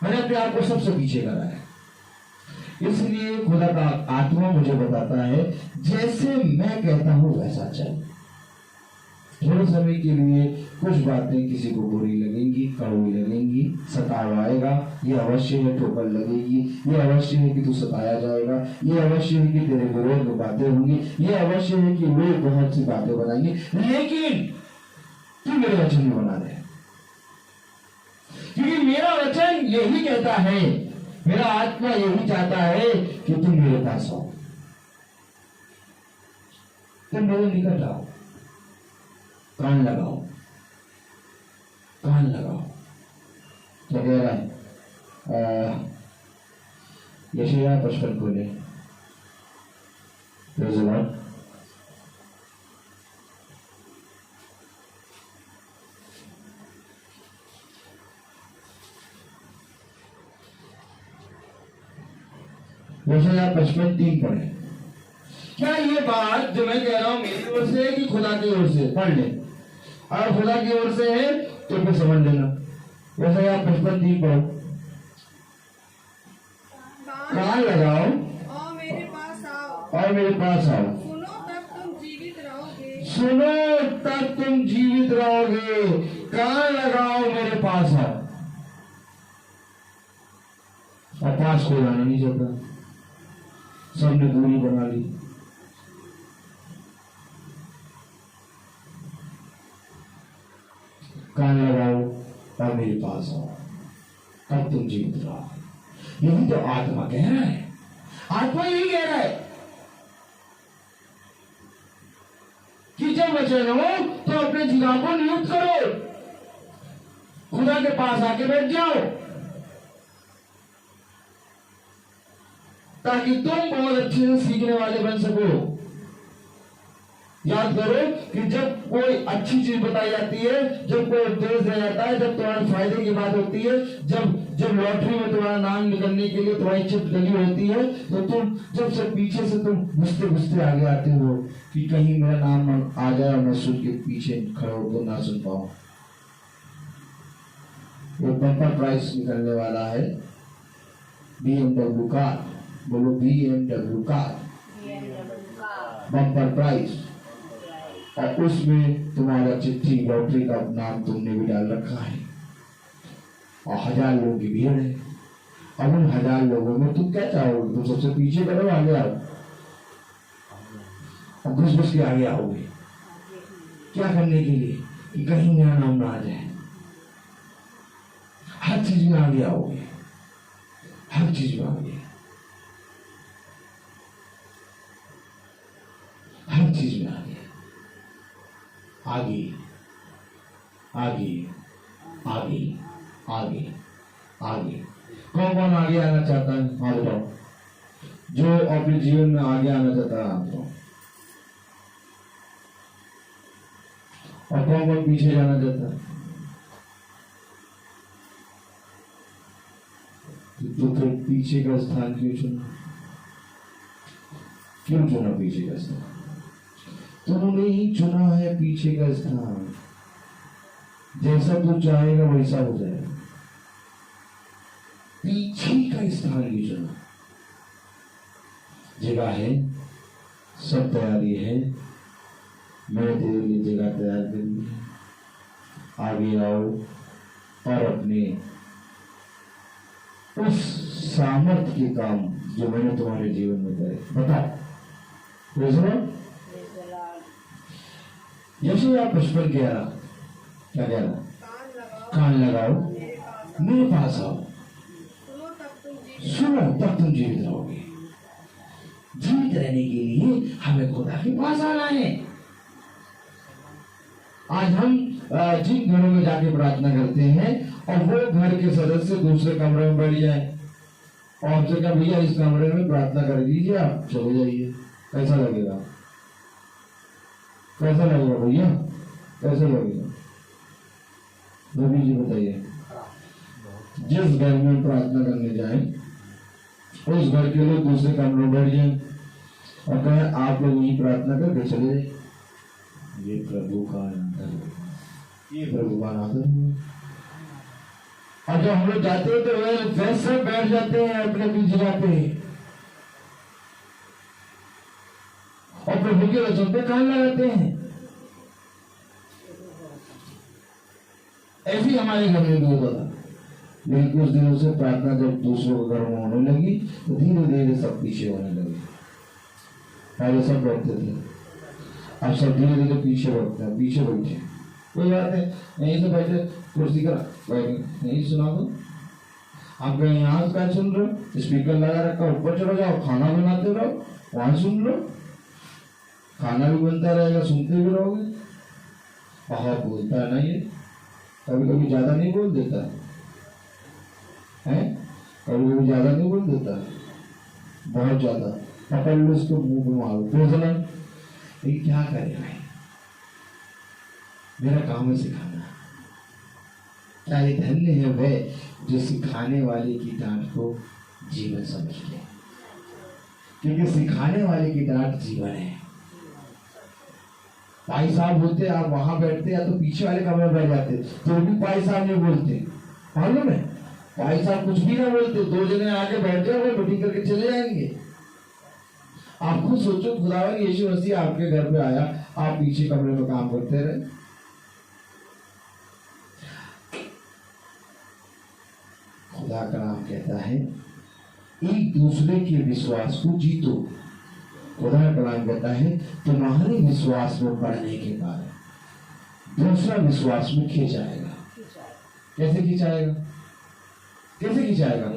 मैंने अपने आप को सबसे पीछे करा है। इसलिए खुदा का आत्मा मुझे बताता है जैसे मैं कहता हूं वैसा चल। थोड़े समय के लिए कुछ बातें किसी को बुरी लगेंगी, कड़वी लगेंगी, सताव आएगा, ये अवश्य है, ठोकर लगेगी, ये अवश्य है कि तू सताया जाएगा, ये अवश्य है कि तेरे विरोध में बातें होंगी, ये अवश्य है कि लोग बहुत सी बातें बनाएंगे, लेकिन तू मेरे वचन में बना दे, क्योंकि मेरा वचन यही कहता है, मेरा आत्मा यही चाहता है कि तुम मेरे पास आओ, तुम मेरे निकट आओ, कान लगाओ, कान लगाओ। तो कह रहा है यशायाह 55 खोले, यशायाह 55:3 पढ़े। क्या ये बात जो मैं कह रहा हूं मेरी ओर से है कि खुदा की ओर से? पढ़ ले, अगर खुदा की ओर से है तो फिर समझ लेना। यशायाह 55:3 पढ़ो। कान लगाओ और मेरे पास आओ, और मेरे पास आओ, सुनो तब तुम जीवित रहोगे, सुनो तब तुम जीवित रहोगे। कान लगाओ, मेरे पास आओ। और पास को जाना नहीं चाहता, सबने दूरी बना ली। कान लगाओ और मेरे पास आओ, तब तुम जीवित रहो। यही तो आत्मा कह रहा है, आत्मा यही कह रहा है कि जब वचन हो तो अपने जीवन को नियुक्त करो, खुदा के पास आके बैठ जाओ, ताकि तुम बहुत अच्छे से सीखने वाले बन सको। याद करो कि जब कोई अच्छी चीज बताई जाती है, जब कोई उपदेश दिया जाता है, जब तुम्हारे फायदे की बात होती है, जब लॉटरी में तुम्हारा नाम निकलने के लिए तुम्हारी चिप लगी होती है, तो तुम जब से पीछे से तुम घुसते घुसते आगे आते हो कि कहीं मेरा नाम आ जाए और मैं सुन के पीछे खड़े होकर ना सुन पाऊं। वो बम्पर प्राइस निकलने वाला है BMW कार, बोलो BMW कार, बम्पर प्राइस, और उसमें तुम्हारा चिट्ठी लॉटरी का नाम तुमने भी डाल रखा है और 1000 लोगों की भीड़ है। अब उन 1000 लोगों में तुम क्या चाहोगे? तुम सबसे पीछे करो, आगे आओ और घुस घुस के आगे आओगे। क्या करने के लिए? कि कहीं मेरा नाम ना आ जाए। हर चीज में आगे आओगे, हर चीज में आगे, हर चीज में आगे, आगे आगे आगे आगे आगे। कौन कौन आगे आना चाहता है? हाथ उठाओ। जो अपने जीवन में आगे आना चाहता है हाथ उठाओ। और कौन कौन पीछे जाना चाहता है? तो फिर पीछे का स्थान क्यों चुना? क्यों चुना पीछे का स्थान? तुमने ही चुना है पीछे का स्थान। जैसा तू चाहेगा वैसा हो जाएगा। पीछे का स्थान ही चुना। जगह है, सब तैयारी है, मैंने तेरे लिए जगह तैयार करी है। आगे आओ और अपने उस सामर्थ्य के काम जो मैंने तुम्हारे जीवन में करे बताओ। यशोदा 55 कह रहा, क्या कह रहा? कान लगाओ, मेरे पास आओ, सुनो तब तुम जीवित रहोगे। जीवित रहने के लिए हमें खुदा के पास आना है। आज हम जिन घरों में जाके प्रार्थना करते हैं और वो घर के सदस्य दूसरे कमरे में बैठ जाए और आपसे कहा भैया इस कमरे में प्रार्थना कर लीजिए, आप चले जाइए, कैसा लगेगा? कैसा लगेगा भैया? कैसा लगेगा? रवि जी बताइए। जिस घर में प्रार्थना करने जाए उस घर के लोग दूसरे कमरे में बैठ जाए और कहे आप लोग यही प्रार्थना करके चले जाए। ये प्रभु का आदर है, ये प्रभु का आदर है। और जब हम लोग जाते हैं तो वैसे बैठ जाते हैं अपने अपनी जगह पे और प्रभु के वचन पे कान लगाते हैं। ऐसे ही हमारे घर में भी होता था। लेकिन कुछ दिनों से प्रार्थना जब दूसरों के घर में होने लगी तो धीरे धीरे सब पीछे होने लगे। पहले सब बैठते थे, अब सब धीरे धीरे पीछे बैठते हैं, पीछे बैठे। कोई बात है, यहीं से बैठे, कुर्सी का यहीं सुना दो। आप कहीं यहाँ का सुन रहे हो, स्पीकर लगा रखा, ऊपर चलो जाओ, खाना बनाते रहो, वहां सुन लो, खाना भी बनता रहेगा, सुनते भी रहोगे। बहुत बोलता है ना ये, कभी कभी ज्यादा नहीं बोल देता है, कभी कभी ज्यादा नहीं बोल देता, बहुत ज्यादा। पकड़ लो इसको, मुंह पे मारो, फिर ये क्या करे भाई, मेरा काम है सिखाना। क्या ये धन्य है वह जो सिखाने वाले की डांट को जीवन समझ ले, क्योंकि सिखाने वाले की डांट जीवन है। भाई साहब होते, आप वहां बैठते या तो पीछे वाले कमरे में बैठ जाते तो भी भाई साहब नहीं बोलते, मालूम है? भाई साहब कुछ भी ना बोलते, 2 जने आके बैठ जाओ, मीटिंग करके चले जाएंगे। आप खुद सोचो, खुदावन यीशु मसीह आपके घर पे आया, आप पीछे कमरे में काम करते रहे। खुदा का नाम कहता है एक दूसरे के विश्वास को जीतो। खुदा का नाम कहता है तुम्हारे विश्वास में बढ़ने के कारण दूसरा विश्वास में खींचाएगा। कैसे खींचाएगा? कैसे खींचाएगा?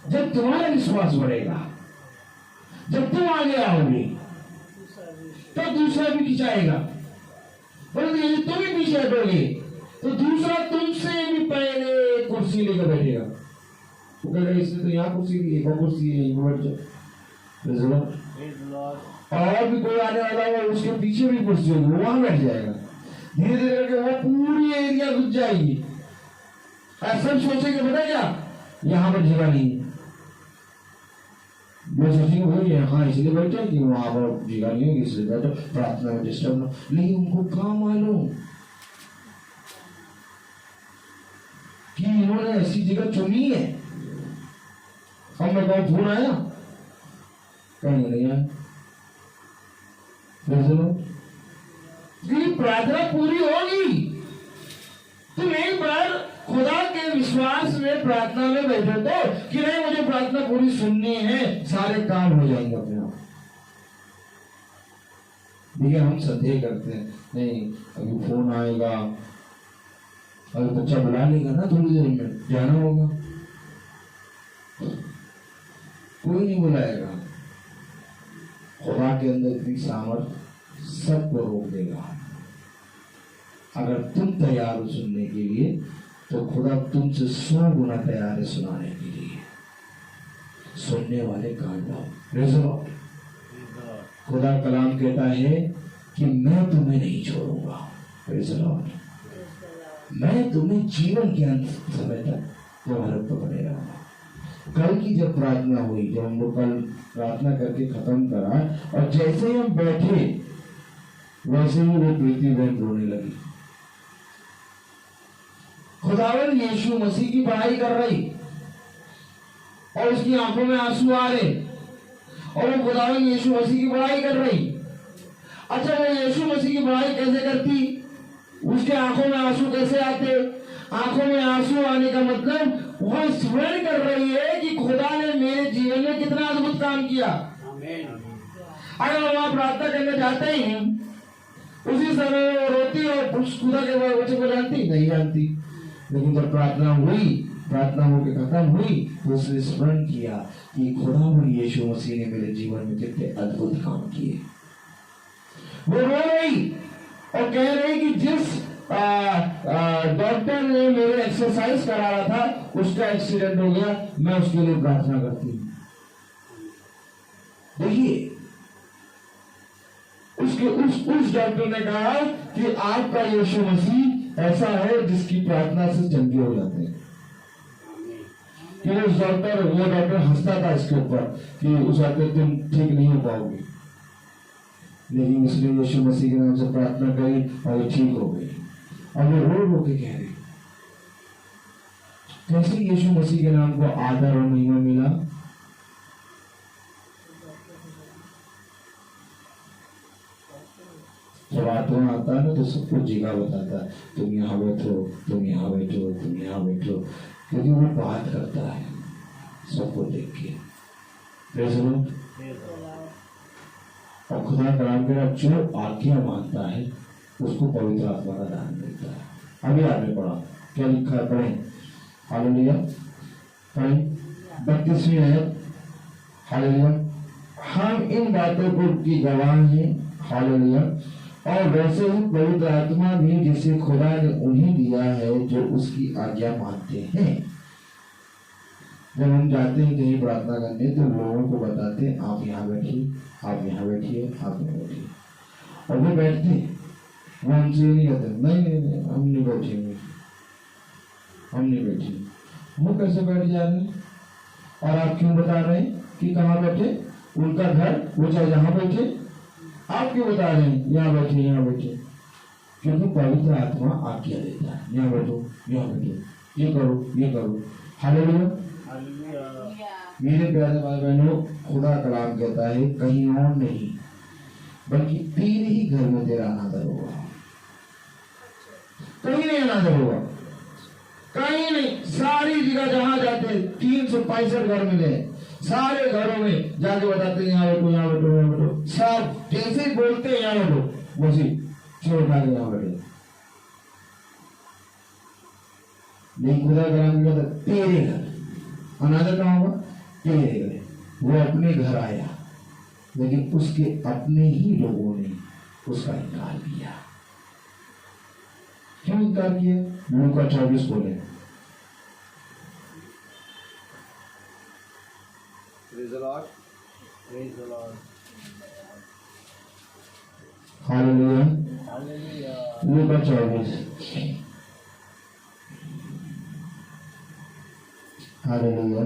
जब तुम्हारा विश्वास बढ़ेगा, जब तुम आगे आओगे तो दूसरा भी खिंचाएगा। परंतु यदि तुम ही पीछे हटोगे तो दूसरा तुमसे भी पहले कुर्सी लेकर बैठेगा। तो कहेगा इसने तो यहाँ कुर्सी ली, एक और कुर्सी है, यहीं बैठ जाओ। और भी कोई आने वाला होगा उसके पीछे भी कुर्सी होगी, वो वहां बैठ जाएगा। धीरे धीरे करके वो पूरी एरिया घुस जाएगी। ऐसा सोचेंगे पता क्या, यहाँ पर जगह नहीं है, वो सोचेंगे भाई यहाँ इसलिए बैठे कि वहां पर जगह नहीं होगी इसलिए बैठो, प्रार्थना में डिस्टर्ब ना। लेकिन उनको कहाँ मालूम कि इन्होंने ऐसी जगह चुनी है। हम मैं कहूँ फोन आया, कहीं नहीं आया, प्रार्थना पूरी होगी। तुम एक बार खुदा के विश्वास में प्रार्थना में बैठे तो कि नहीं मुझे प्रार्थना पूरी सुननी है, सारे काम हो जाएंगे अपने आप। देखिए हम संदेह करते हैं, नहीं अभी फोन आएगा, अभी बच्चा बुला लेगा ना थोड़ी देर में जाना होगा, कोई नहीं बुलाएगा। खुदा के अंदर इतनी सामर्थ सबको रोक देगा। अगर तुम तैयार हो सुनने के लिए तो खुदा तुमसे 100 गुना तैयार है सुनाने के लिए। सुनने वाले कान लाओ। खुदा कलाम कहता है कि मैं तुम्हें नहीं छोड़ूंगा, मैं तुम्हें जीवन के अंत समय तक तुम्हारे ऊपर बने रहूंगा। कल की जब प्रार्थना हुई, जब हम लोग कल प्रार्थना करके खत्म करा और जैसे ही हम बैठे वैसे ही वो प्रीति बहन रोने लगी। खुदावन यीशु मसीह की पढ़ाई कर रही और उसकी आंखों में आंसू आ रहे और वो खुदावन यीशु मसीह की पढ़ाई कर रही। अच्छा वो यीशु मसीह की पढ़ाई कैसे करती, उसके आंखों में आंसू कैसे आते? आंखों में आंसू आने का मतलब वो स्मरण कर रही है कि खुदा ने मेरे जीवन में कितना अद्भुत काम किया। अगर हम वहां प्रार्थना करने जाते ही उसी समय वो रोती और उस खुदा के बच्चे को जानती नहीं जानती, लेकिन जब प्रार्थना हुई, प्रार्थना होकर खत्म हुई तो उसने स्मरण किया कि खुदावन यीशु मसीह ने मेरे जीवन में कितने अद्भुत काम किए। वो रो रही और कह रही कि जिस डॉक्टर ने मेरे एक्सरसाइज करा रहा था उसका एक्सीडेंट हो गया, मैं उसके लिए प्रार्थना करती हूँ। देखिए उसके उस डॉक्टर ने कहा कि आपका यीशु मसीह ऐसा है जिसकी प्रार्थना से चंगे हो जाते हैं। कि वो डॉक्टर हंसता था इसके ऊपर कि उस वक्त तुम ठीक नहीं हो पाओगे, लेकिन उसने यीशु मसीह के नाम से प्रार्थना करी और वो ठीक हो गई। अब वो रो रो के कह रही कैसे यीशु मसीह के नाम को आदर और महिमा मिला। जब आत्मा आता है ना तो सबको जगह बताता है, तुम यहाँ बैठो, तुम यहाँ बैठो, तुम यहाँ बैठो, क्योंकि वो बात करता है सबको देख के। और खुदा कलाम के जो आज्ञा मानता है उसको पवित्र आत्मा का दान मिलता है। अभी आपने पढ़ा क्या लिखा है, पढ़ें। हालेलुया, पढ़ें 32वीं आयत। हालेलुया, हम इन बातों को की गवाह हैं। हालेलुया, और वैसे ही पवित्र आत्मा भी जिसे खुदा ने उन्हें दिया है जो उसकी आज्ञा मानते हैं। जब हम जाते हैं कहीं प्रार्थना करने तो लोगों को बताते हैं आप यहाँ बैठिए, आप यहाँ बैठिए, आप यहाँ बैठिए, और वो बैठते हैं। वो हमसे नहीं कहते नहीं हम नहीं बैठेंगे, हम नहीं बैठेंगे। वो कैसे बैठ जा रहे हैं और आप क्यों बता रहे हैं कि कहाँ बैठे? उनका घर, वो चाहे जहाँ बैठे, आप क्यों बता रहे हैं यहाँ बैठे, यहाँ बैठे? क्योंकि पवित्र आत्मा आज्ञा देता है, यहाँ बैठो, यहाँ बैठो, ये करो, ये करो। हालेलुया, मेरे प्यारे भाई बहनों, खुदा कलाम कहता है कहीं और नहीं बल्कि तेरे ही घर में तेरा अनादर होगा। कहीं नहीं अनादर होगा, कहीं नहीं। सारी जगह जहां जाते 365 घर मिले, सारे घरों में जाके बताते हैं यहाँ बैठो, यहाँ बैठो, यहाँ बैठो। सब जैसे ही बोलते हैं यहाँ बैठो, वैसे छोड़ उठा के यहाँ बैठे। नहीं, खुदा कलाम कहता तेरे घर अनादर कहाँ होगा? तेरे घर। वो अपने घर आया लेकिन उसके अपने ही लोगों ने उसका इनकार किया। क्यों इनकार किया? लूका 24 बोले। Praise the Lord. Praise the Lord. Hallelujah. Luka 24। Hallelujah.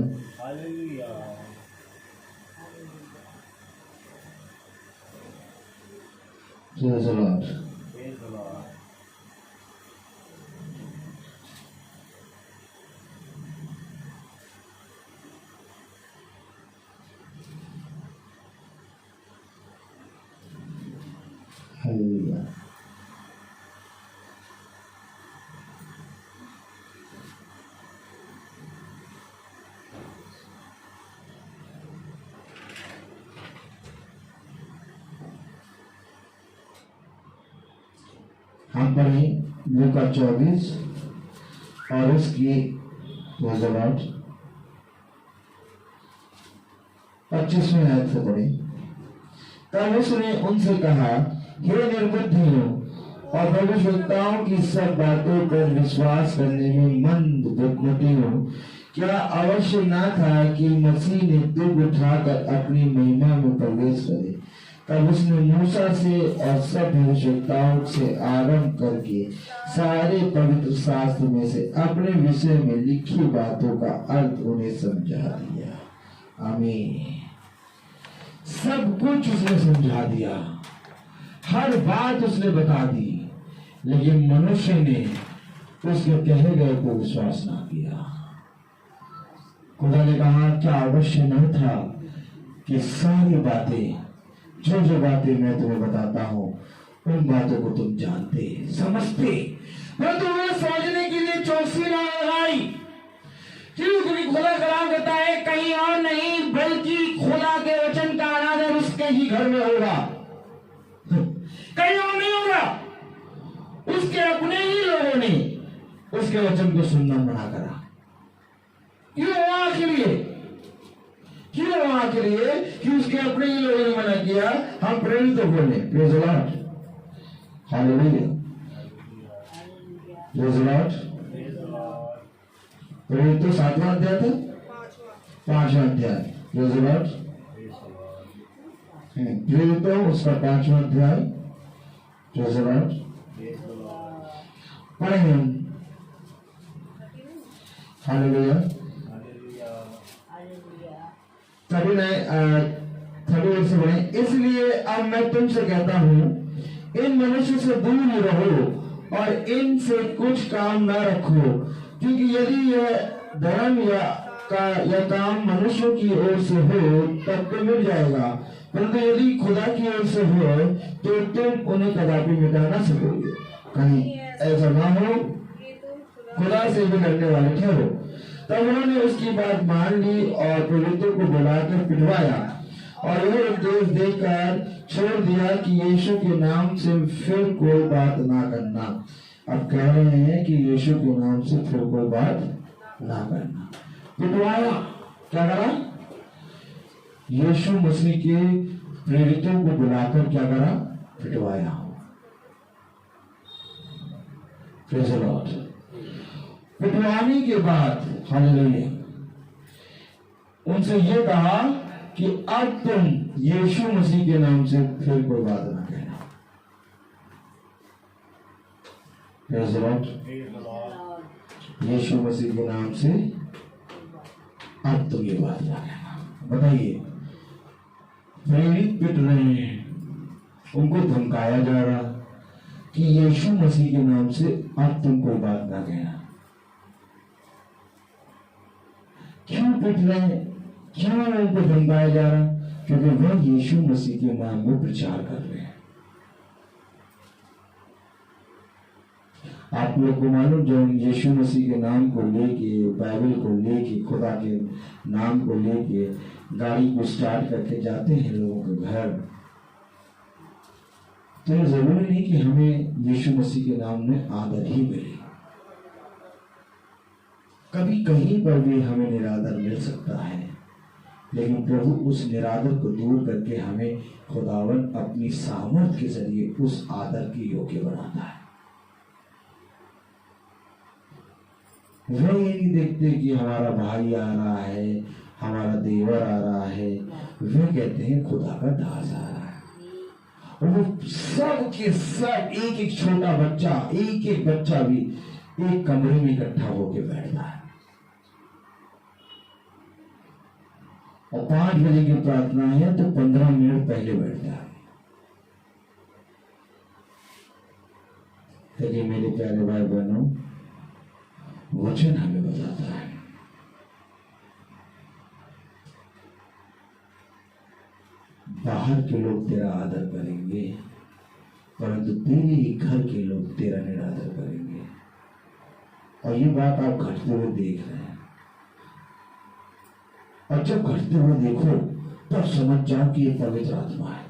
Praise the Lord. Hallelujah. हम पढ़ें लूका 24 और उसकी 25वें आयत से पढ़े। तब उसने उनसे कहा, हे निर्बुद्धियों और भविष्यवक्ताओं की सब बातों पर विश्वास करने में मंद बुद्धिमतियों, क्या आवश्यक न था कि मसीह ने दुख उठाकर अपनी महिमा में प्रवेश करे? तब उसने मूसा से और सब भविष्यवक्ताओं से आरंभ करके सारे पवित्र शास्त्र में से अपने विषय में लिखी बातों का अर्थ उन्हें समझा दिया। आमीन। सब कुछ उसने समझा दिया, हर बात उसने बता दी, लेकिन मनुष्य ने उसके कहे गए को विश्वास ना किया। खुदा ने कहा, क्या आवश्यक नहीं था कि सारी बातें, जो जो बातें मैं तुम्हें बताता हूं, उन बातों को तुम जानते समझते, पर तुम्हें समझने के लिए चौकसी ना लगाई। क्योंकि खुदा कलाम कहता है, कहीं और नहीं बल्कि खुदा के वचन का अनादर उसके ही घर में होगा, कहीं और नहीं होगा। उसके अपने ही लोगों ने उसके वचन को सुनना मना करा। क्यों? वहां के लिए, क्यों? वहां के लिए कि उसके अपने ही लोगों ने मना किया। हम प्रेरित बोले, praise the Lord, hallelujah, praise the Lord. प्रेरित तो 7वां अध्याय था, 5वां अध्याय, प्रेज द लॉर्ड। प्रेरित तो उसका 5वां अध्याय, प्रेज द लॉर्ड। पढ़ेंगे हम, हालेलुया। सभी ने 38 से पढ़े। इसलिए अब मैं तुमसे कहता हूं, इन मनुष्य से दूर रहो और इनसे कुछ काम न रखो, क्योंकि यदि यह धर्म या काम मनुष्यों की ओर से हो तब तो मिट जाएगा, परंतु यदि खुदा की ओर से हो तो तुम उन्हें कदापि मिटा ना सकोगे। कहीं ऐसा ना हो, खुदा से भी डरने वाले ठहरो। तब उन्होंने उसकी बात मान ली और प्रेरितों को बुलाकर पिटवाया और यह उपदेश देकर छोड़ दिया कि यीशु के नाम से फिर कोई बात ना करना। अब कह रहे हैं कि यीशु के नाम से फिर कोई बात ना करना। पिटवाया, क्या करा? यीशु मसीह के प्रेरितों को बुलाकर क्या करा? पिटवाया। Praise the Lord. पिटवाने के बाद हालेलुया उनसे ये कहा कि अब तुम यीशु मसीह के नाम से फिर कोई बात ना कहना। Praise the Lord. Yeshu Masih के नाम से अब तुम ये बात ना कहना। बताइए, प्रेरित पिट रहे हैं, उनको धमकाया जा रहा कि यीशु मसीह के नाम से अब तुम कोई बात ना कहना। क्यों पिट रहे हैं? क्यों उनको धमकाया जा रहा? क्योंकि वह यीशु मसीह के नाम में प्रचार कर रहे हैं। आप लोग को मालूम, जब यीशु मसीह के नाम को लेके, बाइबल को लेके, खुदा के नाम को लेके गाड़ी को स्टार्ट करके जाते हैं लोगों के घर, तो जरूरी नहीं कि हमें यीशु मसीह के नाम में आदर ही मिले। कभी कहीं पर भी हमें निरादर मिल सकता है, लेकिन प्रभु उस निरादर को दूर करके हमें खुदावन अपनी सामर्थ के जरिए उस आदर के योग्य बनाता है। वह ये नहीं देखते कि हमारा भाई आ रहा है, हमारा देवर आ रहा है, वे कहते हैं खुदा का दास आ रहा है। वो सब के सब एक एक छोटा बच्चा, एक एक बच्चा भी एक कमरे में इकट्ठा होकर बैठता है और 5 बजे की प्रार्थना है तो 15 मिनट पहले बैठता है। देखिए मेरे प्यारे भाई बहनों, वचन हमें बताता है बाहर के लोग तेरा आदर करेंगे परंतु तेरे ही घर के लोग तेरा निरादर करेंगे। और ये बात आप घटते हुए देख रहे हैं, और जब घटते हुए देखो तब समझ जाओ कि ये पवित्र आत्मा है,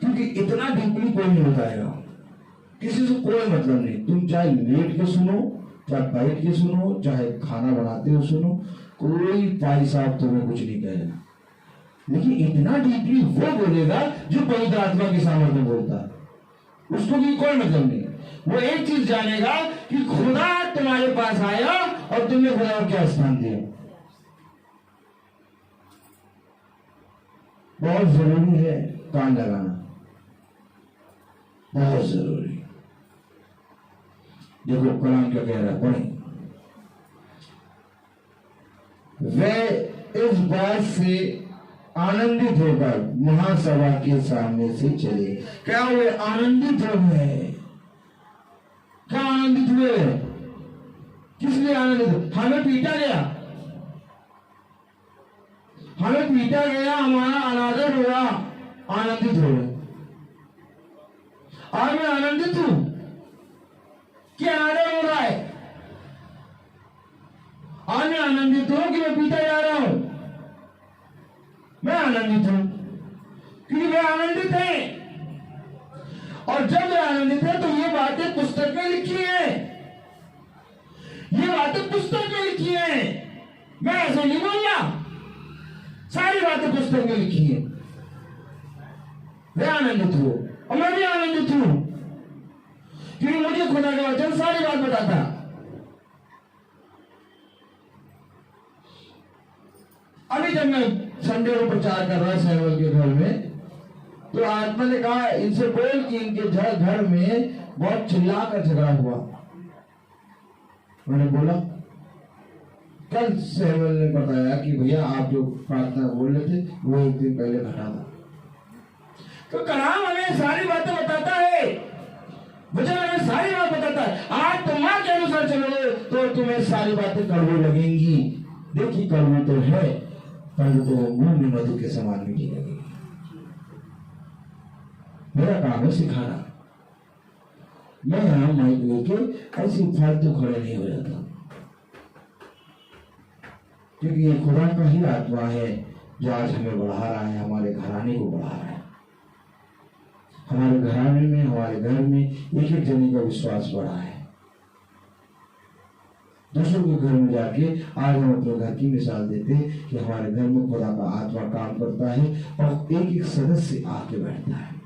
क्योंकि इतना डीपली कोई नहीं बताएगा, किसी से कोई मतलब नहीं। तुम चाहे लेट के सुनो, चाहे बैठ के सुनो, चाहे खाना बनाते हो सुनो, कोई भाई साहब तुम्हें कुछ नहीं कहेगा, लेकिन इतना डीपली वो बोलेगा जो पवित्र आत्मा के सामर्थ्य बोलता है। उसको भी कोई मतलब नहीं। वो एक चीज जानेगा कि खुदा तुम्हारे पास आया और तुमने खुदा को क्या स्थान दिया। बहुत जरूरी है कान लगाना, बहुत जरूरी। देखो कलाम क्या कह रहा है, पढ़ें। वे इस बात से आनंदित होकर महासभा के सामने से चले। क्या हुए? आनंदित हो गए। क्या आनंदित हुए? किस लिए आनंदित? हमें पीटा गया, हमें पीटा गया, हमारा अनादर हुआ, आनंदित हो गए। आज मैं आनंदित हूं कि अनादर हो रहा है। आज मैं आनंदित हूं कि मैं पीटा जा रहा हूं। मैं आनंदित हूं क्योंकि वे आनंदित हैं। और जब वे आनंदित है तो ये बातें पुस्तक में लिखी है, ये बातें पुस्तक में लिखी है। मैं ऐसे नहीं बोलना, सारी बातें पुस्तक में लिखी है। वे आनंदित हो और मैं भी आनंदित हूं क्योंकि मुझे खुदा का वचन सारी बात बताता। अभी जब मैं संडे को प्रचार कर रहा सैमुअल के घर में, तो आत्मा ने कहा इनसे बोल कि इनके घर में बहुत चिल्लाकर झगड़ा हुआ। मैंने बोला, कल सैमुअल ने बताया कि भैया आप जो प्रार्थना बोल रहे थे वो एक दिन पहले घटा था। तो कलाम हमें सारी बातें बताता है, वचन हमें सारी बात बताता है। आज तुम मां के अनुसार चलोगे तो तुम्हें सारी बातें कड़वी लगेंगी। देखिए कड़वी तो है परंतु तो मुंह में मधु के समान मीठी लगेगी। मेरा काम है सिखाना। मैं यहां माइक लेके ऐसी फालतू खड़े नहीं हो जाता, क्योंकि ये खुदा का ही आत्मा है जो आज हमें बढ़ा रहा है, हमारे घराने को बढ़ा रहा है। हमारे घराने में, हमारे घर में एक एक जने का विश्वास बढ़ा है। दूसरों के घर में जाके आज हम अपने घर की मिसाल देते हैं कि हमारे घर में खुदा का आत्मा काम करता है और एक एक सदस्य आके बैठता है।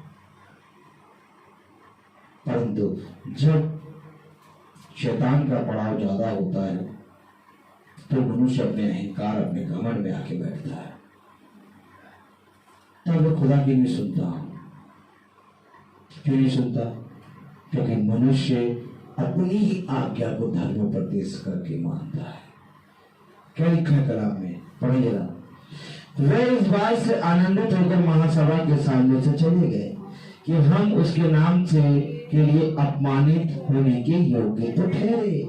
परंतु जब शैतान का पड़ाव ज्यादा होता है तो मनुष्य अपने अहंकार, अपने घमंड में आके बैठता है, तब वो खुदा की नहीं सुनता। क्यों नहीं सुनता? क्योंकि मनुष्य अपनी ही आज्ञा को धर्म प्रदेश करके मानता है। क्या लिखा है कलाम में? पढ़िए जरा। वे इस बात से आनंदित होकर महासभा के सामने से चले गए कि हम उसके नाम से के लिए अपमानित होने के योग्य तो ठहरे।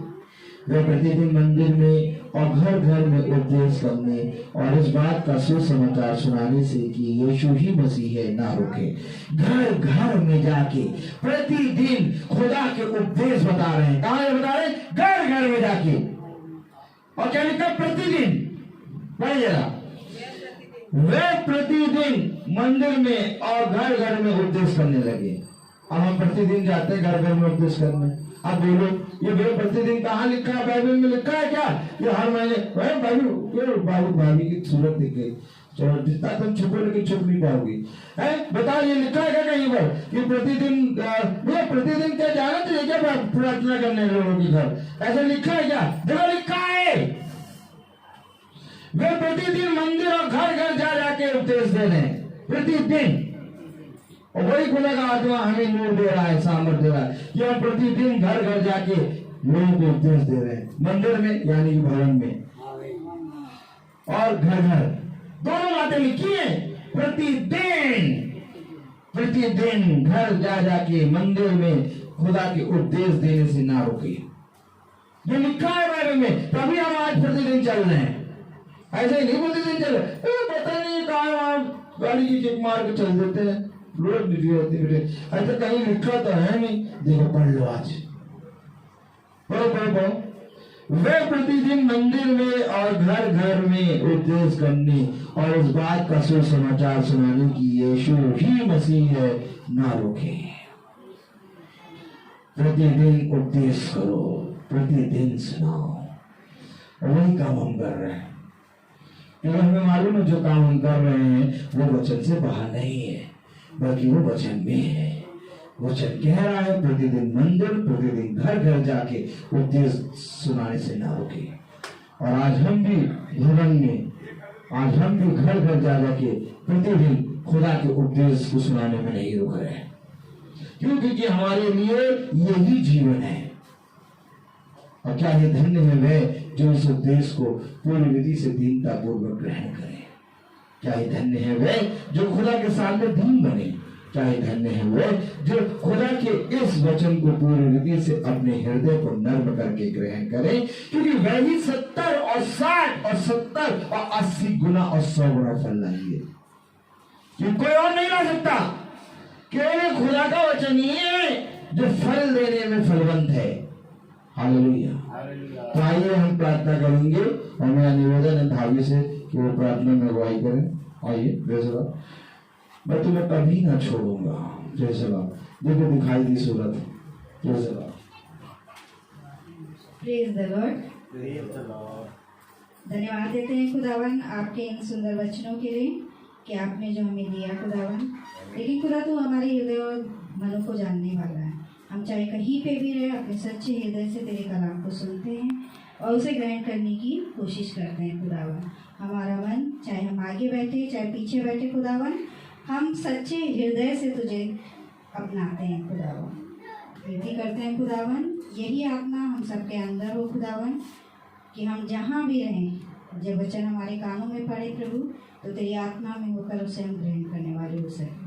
वे प्रतिदिन मंदिर में और घर घर में उपदेश करने और इस बात का सुसमाचार सुनाने से कि यीशु ही मसीह है ना रुके। घर घर में जाके प्रतिदिन खुदा के उपदेश बता रहे हैं। कहाँ बता रहे हैं? घर घर में जाके। और क्या लिखा? प्रतिदिन। पढ़िए जरा। वे प्रतिदिन मंदिर में और घर घर में उपदेश करने लगे। अब हम प्रतिदिन जाते हैं घर घर में उपदेश करने। अब बोलो, ये वे प्रतिदिन कहाँ लिखा है? बाइबल में लिखा है क्या? ये हर महीने बाबू भाभी की सूरत दिख गई, चलो जितना तुम छुपो लेकिन छुप नहीं पाओगी। बताओ ये लिखा है क्या कहीं पर कि प्रतिदिन प्रतिदिन क्या जाना चाहिए क्या प्रार्थना करने लोगों के घर? ऐसा लिखा है क्या? जगह लिखा है। वे प्रतिदिन मंदिर और घर घर जा जाके उपदेश दे रहे हैं। प्रतिदिन और वही खुदा का आत्मा हमें नूर दे रहा है, सामर्थ दे रहा है कि हम प्रतिदिन घर घर जाके लोगों को उपदेश दे रहे हैं, मंदिर में यानी कि भवन में और घर घर दोनों बातें लिखी है। प्रतिदिन घर जा जाके मंदिर में खुदा के उपदेश देने से ना रोके। ये लिखा है बाइबल में, तभी हम आज प्रतिदिन चल रहे हैं। ऐसे नहीं प्रतिदिन चल रहे, पता नहीं कहाँ गाड़ी की किक मार के चल देते हैं, रोड नहीं होती। ऐसा कहीं लिखा तो है नहीं, देखो पढ़ लो आज, पढ़ो। वे प्रतिदिन मंदिर में और घर घर में उपदेश करने और उस बात का सुसमाचार सुनाने की यीशु ही मसीह है, ना रोके। प्रतिदिन उपदेश करो, प्रतिदिन सुनाओ, और वही काम हम कर रहे हैं। क्योंकि हमें मालूम है जो काम हम कर रहे हैं वो वचन से बाहर नहीं है, बल्कि वो वचन में है। वचन कह रहा है प्रतिदिन मंदिर, प्रतिदिन घर घर जाके उपदेश सुनाने से ना रोके। और आज हम भी भवन में, आज हम भी घर घर जा जाके प्रतिदिन खुदा के उपदेश को सुनाने में नहीं रुक रहे हैं, क्योंकि हमारे लिए यही जीवन है। और क्या ये धन्य है वे जो इस उपदेश को पूरी विधि से दीनता पूर्वक ग्रहण करें। क्या ये धन्य है वे जो खुदा के सामने दीन बने। क्या ये धन्य है वे जो खुदा के इस वचन को पूरी विधि से अपने हृदय को नर्म करके ग्रहण करें, क्योंकि वही 70 और 60 और 70 और 80 गुना और 100 गुना फल लाएंगे। ये कोई और नहीं ला सकता, केवल खुदा का वचन ही है जो फल देने में फलवंत है। हालेलुया। तो आइए हम प्रार्थना करेंगे और मेरा निवेदन है भाभी से कि वो प्रार्थना में अगुवाई करें। आइए, प्रेज़ द लॉर्ड। मैं तुम्हें कभी ना छोड़ूंगा। Praise the Lord. देखो दिखाई दी सूरत। Praise the Lord. Praise the Lord. धन्यवाद देते हैं खुदावन आपके इन सुंदर वचनों के लिए कि आपने जो हमें दिया खुदावन। लेकिन खुदा तो हमारे हृदय और मनों को जानने वाला है। हम चाहे कहीं पे भी रहे, अपने सच्चे हृदय से तेरे कलाम को सुनते हैं और उसे ग्रहण करने की कोशिश करते हैं खुदावन। हमारा मन, चाहे हम आगे बैठे चाहे पीछे बैठे खुदावन, हम सच्चे हृदय से तुझे अपनाते हैं खुदावन। विनती करते हैं खुदावन, यही आत्मा हम सबके अंदर हो खुदावन, कि हम जहाँ भी रहें, जब वचन हमारे कानों में पड़े प्रभु, तो तेरी आत्मा में होकर उसे हम ग्रहण करने वाले हो सकें।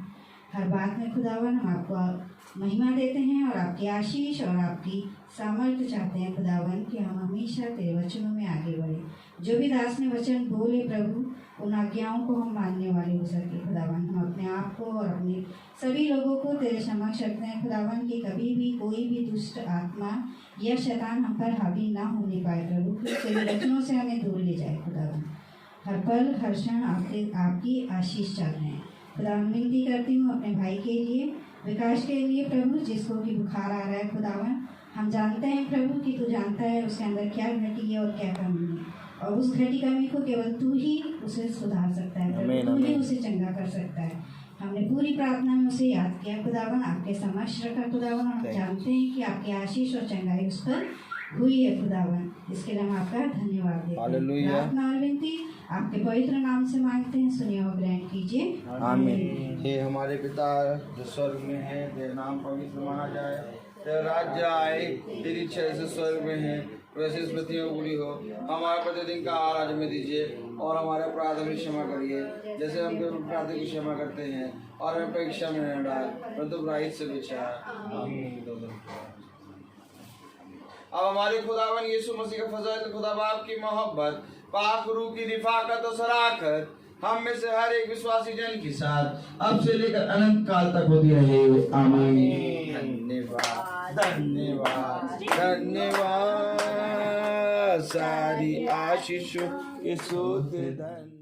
हर बात में खुदावन हम आपको महिमा देते हैं और आपकी आशीष और आपकी सामर्थ्य चाहते हैं खुदावन कि हम हमेशा तेरे वचनों में आगे बढ़े। जो भी दास ने वचन बोले प्रभु, उन आज्ञाओं को हम मानने वाले हो सके खुदावन। हम अपने आप को और अपने सभी लोगों को तेरे समक्ष रखते हैं खुदावन कि कभी भी कोई भी दुष्ट आत्मा या शैतान हम पर हावी ना होने पाए प्रभु, तेरे वचनों से हमें दूर ले जाए खुदावन। हर पल हर क्षण आपकी आशीष चाहते हैं खुदावन। विनती करती हूँ अपने भाई के लिए, विकास के लिए प्रभु, जिसको भी बुखार आ रहा है खुदावन। हम जानते हैं प्रभु कि तू जानता है उसके अंदर क्या घटी है और क्या कमी है, और उस घटी कमी को केवल तू ही उसे सुधार सकता है प्रभु, तू ही उसे चंगा कर सकता है। हमने पूरी प्रार्थना में उसे याद किया खुदावन, आपके समक्ष रखा खुदावन। हम जानते हैं कि आपकी आशीष और चंगाई उस पर हुई है खुदावन। इसके लिए हम आपका धन्यवाद देते हैं। प्रार्थना और विनती आपके पवित्र नाम से मांगते हैं, सुनिए और ग्रहण कीजिए। आमीन। हे हमारे पिता जो स्वर्ग में है, तेरा नाम पवित्र माना जाए, तेरा राज्य आए, तेरी इच्छा जैसे स्वर्ग में है वैसे इस पृथ्वी में पूरी हो। हमारा प्रतिदिन का आहार आज में दीजिए और हमारे अपराध हमें क्षमा करिए जैसे हम अपराधी को क्षमा करते हैं, और हमें परीक्षा में न डाल परंतु बुराई से बचा। आमीन। अब हमारे खुदावन यीशु मसीह का फजल, खुदा बाप की मोहब्बत, पाक रूह की रिफाकत और सराखत हम में से हर एक विश्वासी जन के साथ अब से लेकर अनंत काल तक होती रहे। आमीन। धन्यवाद धन्यवाद धन्यवाद। सारी आशीषों के सूत्र धन्य।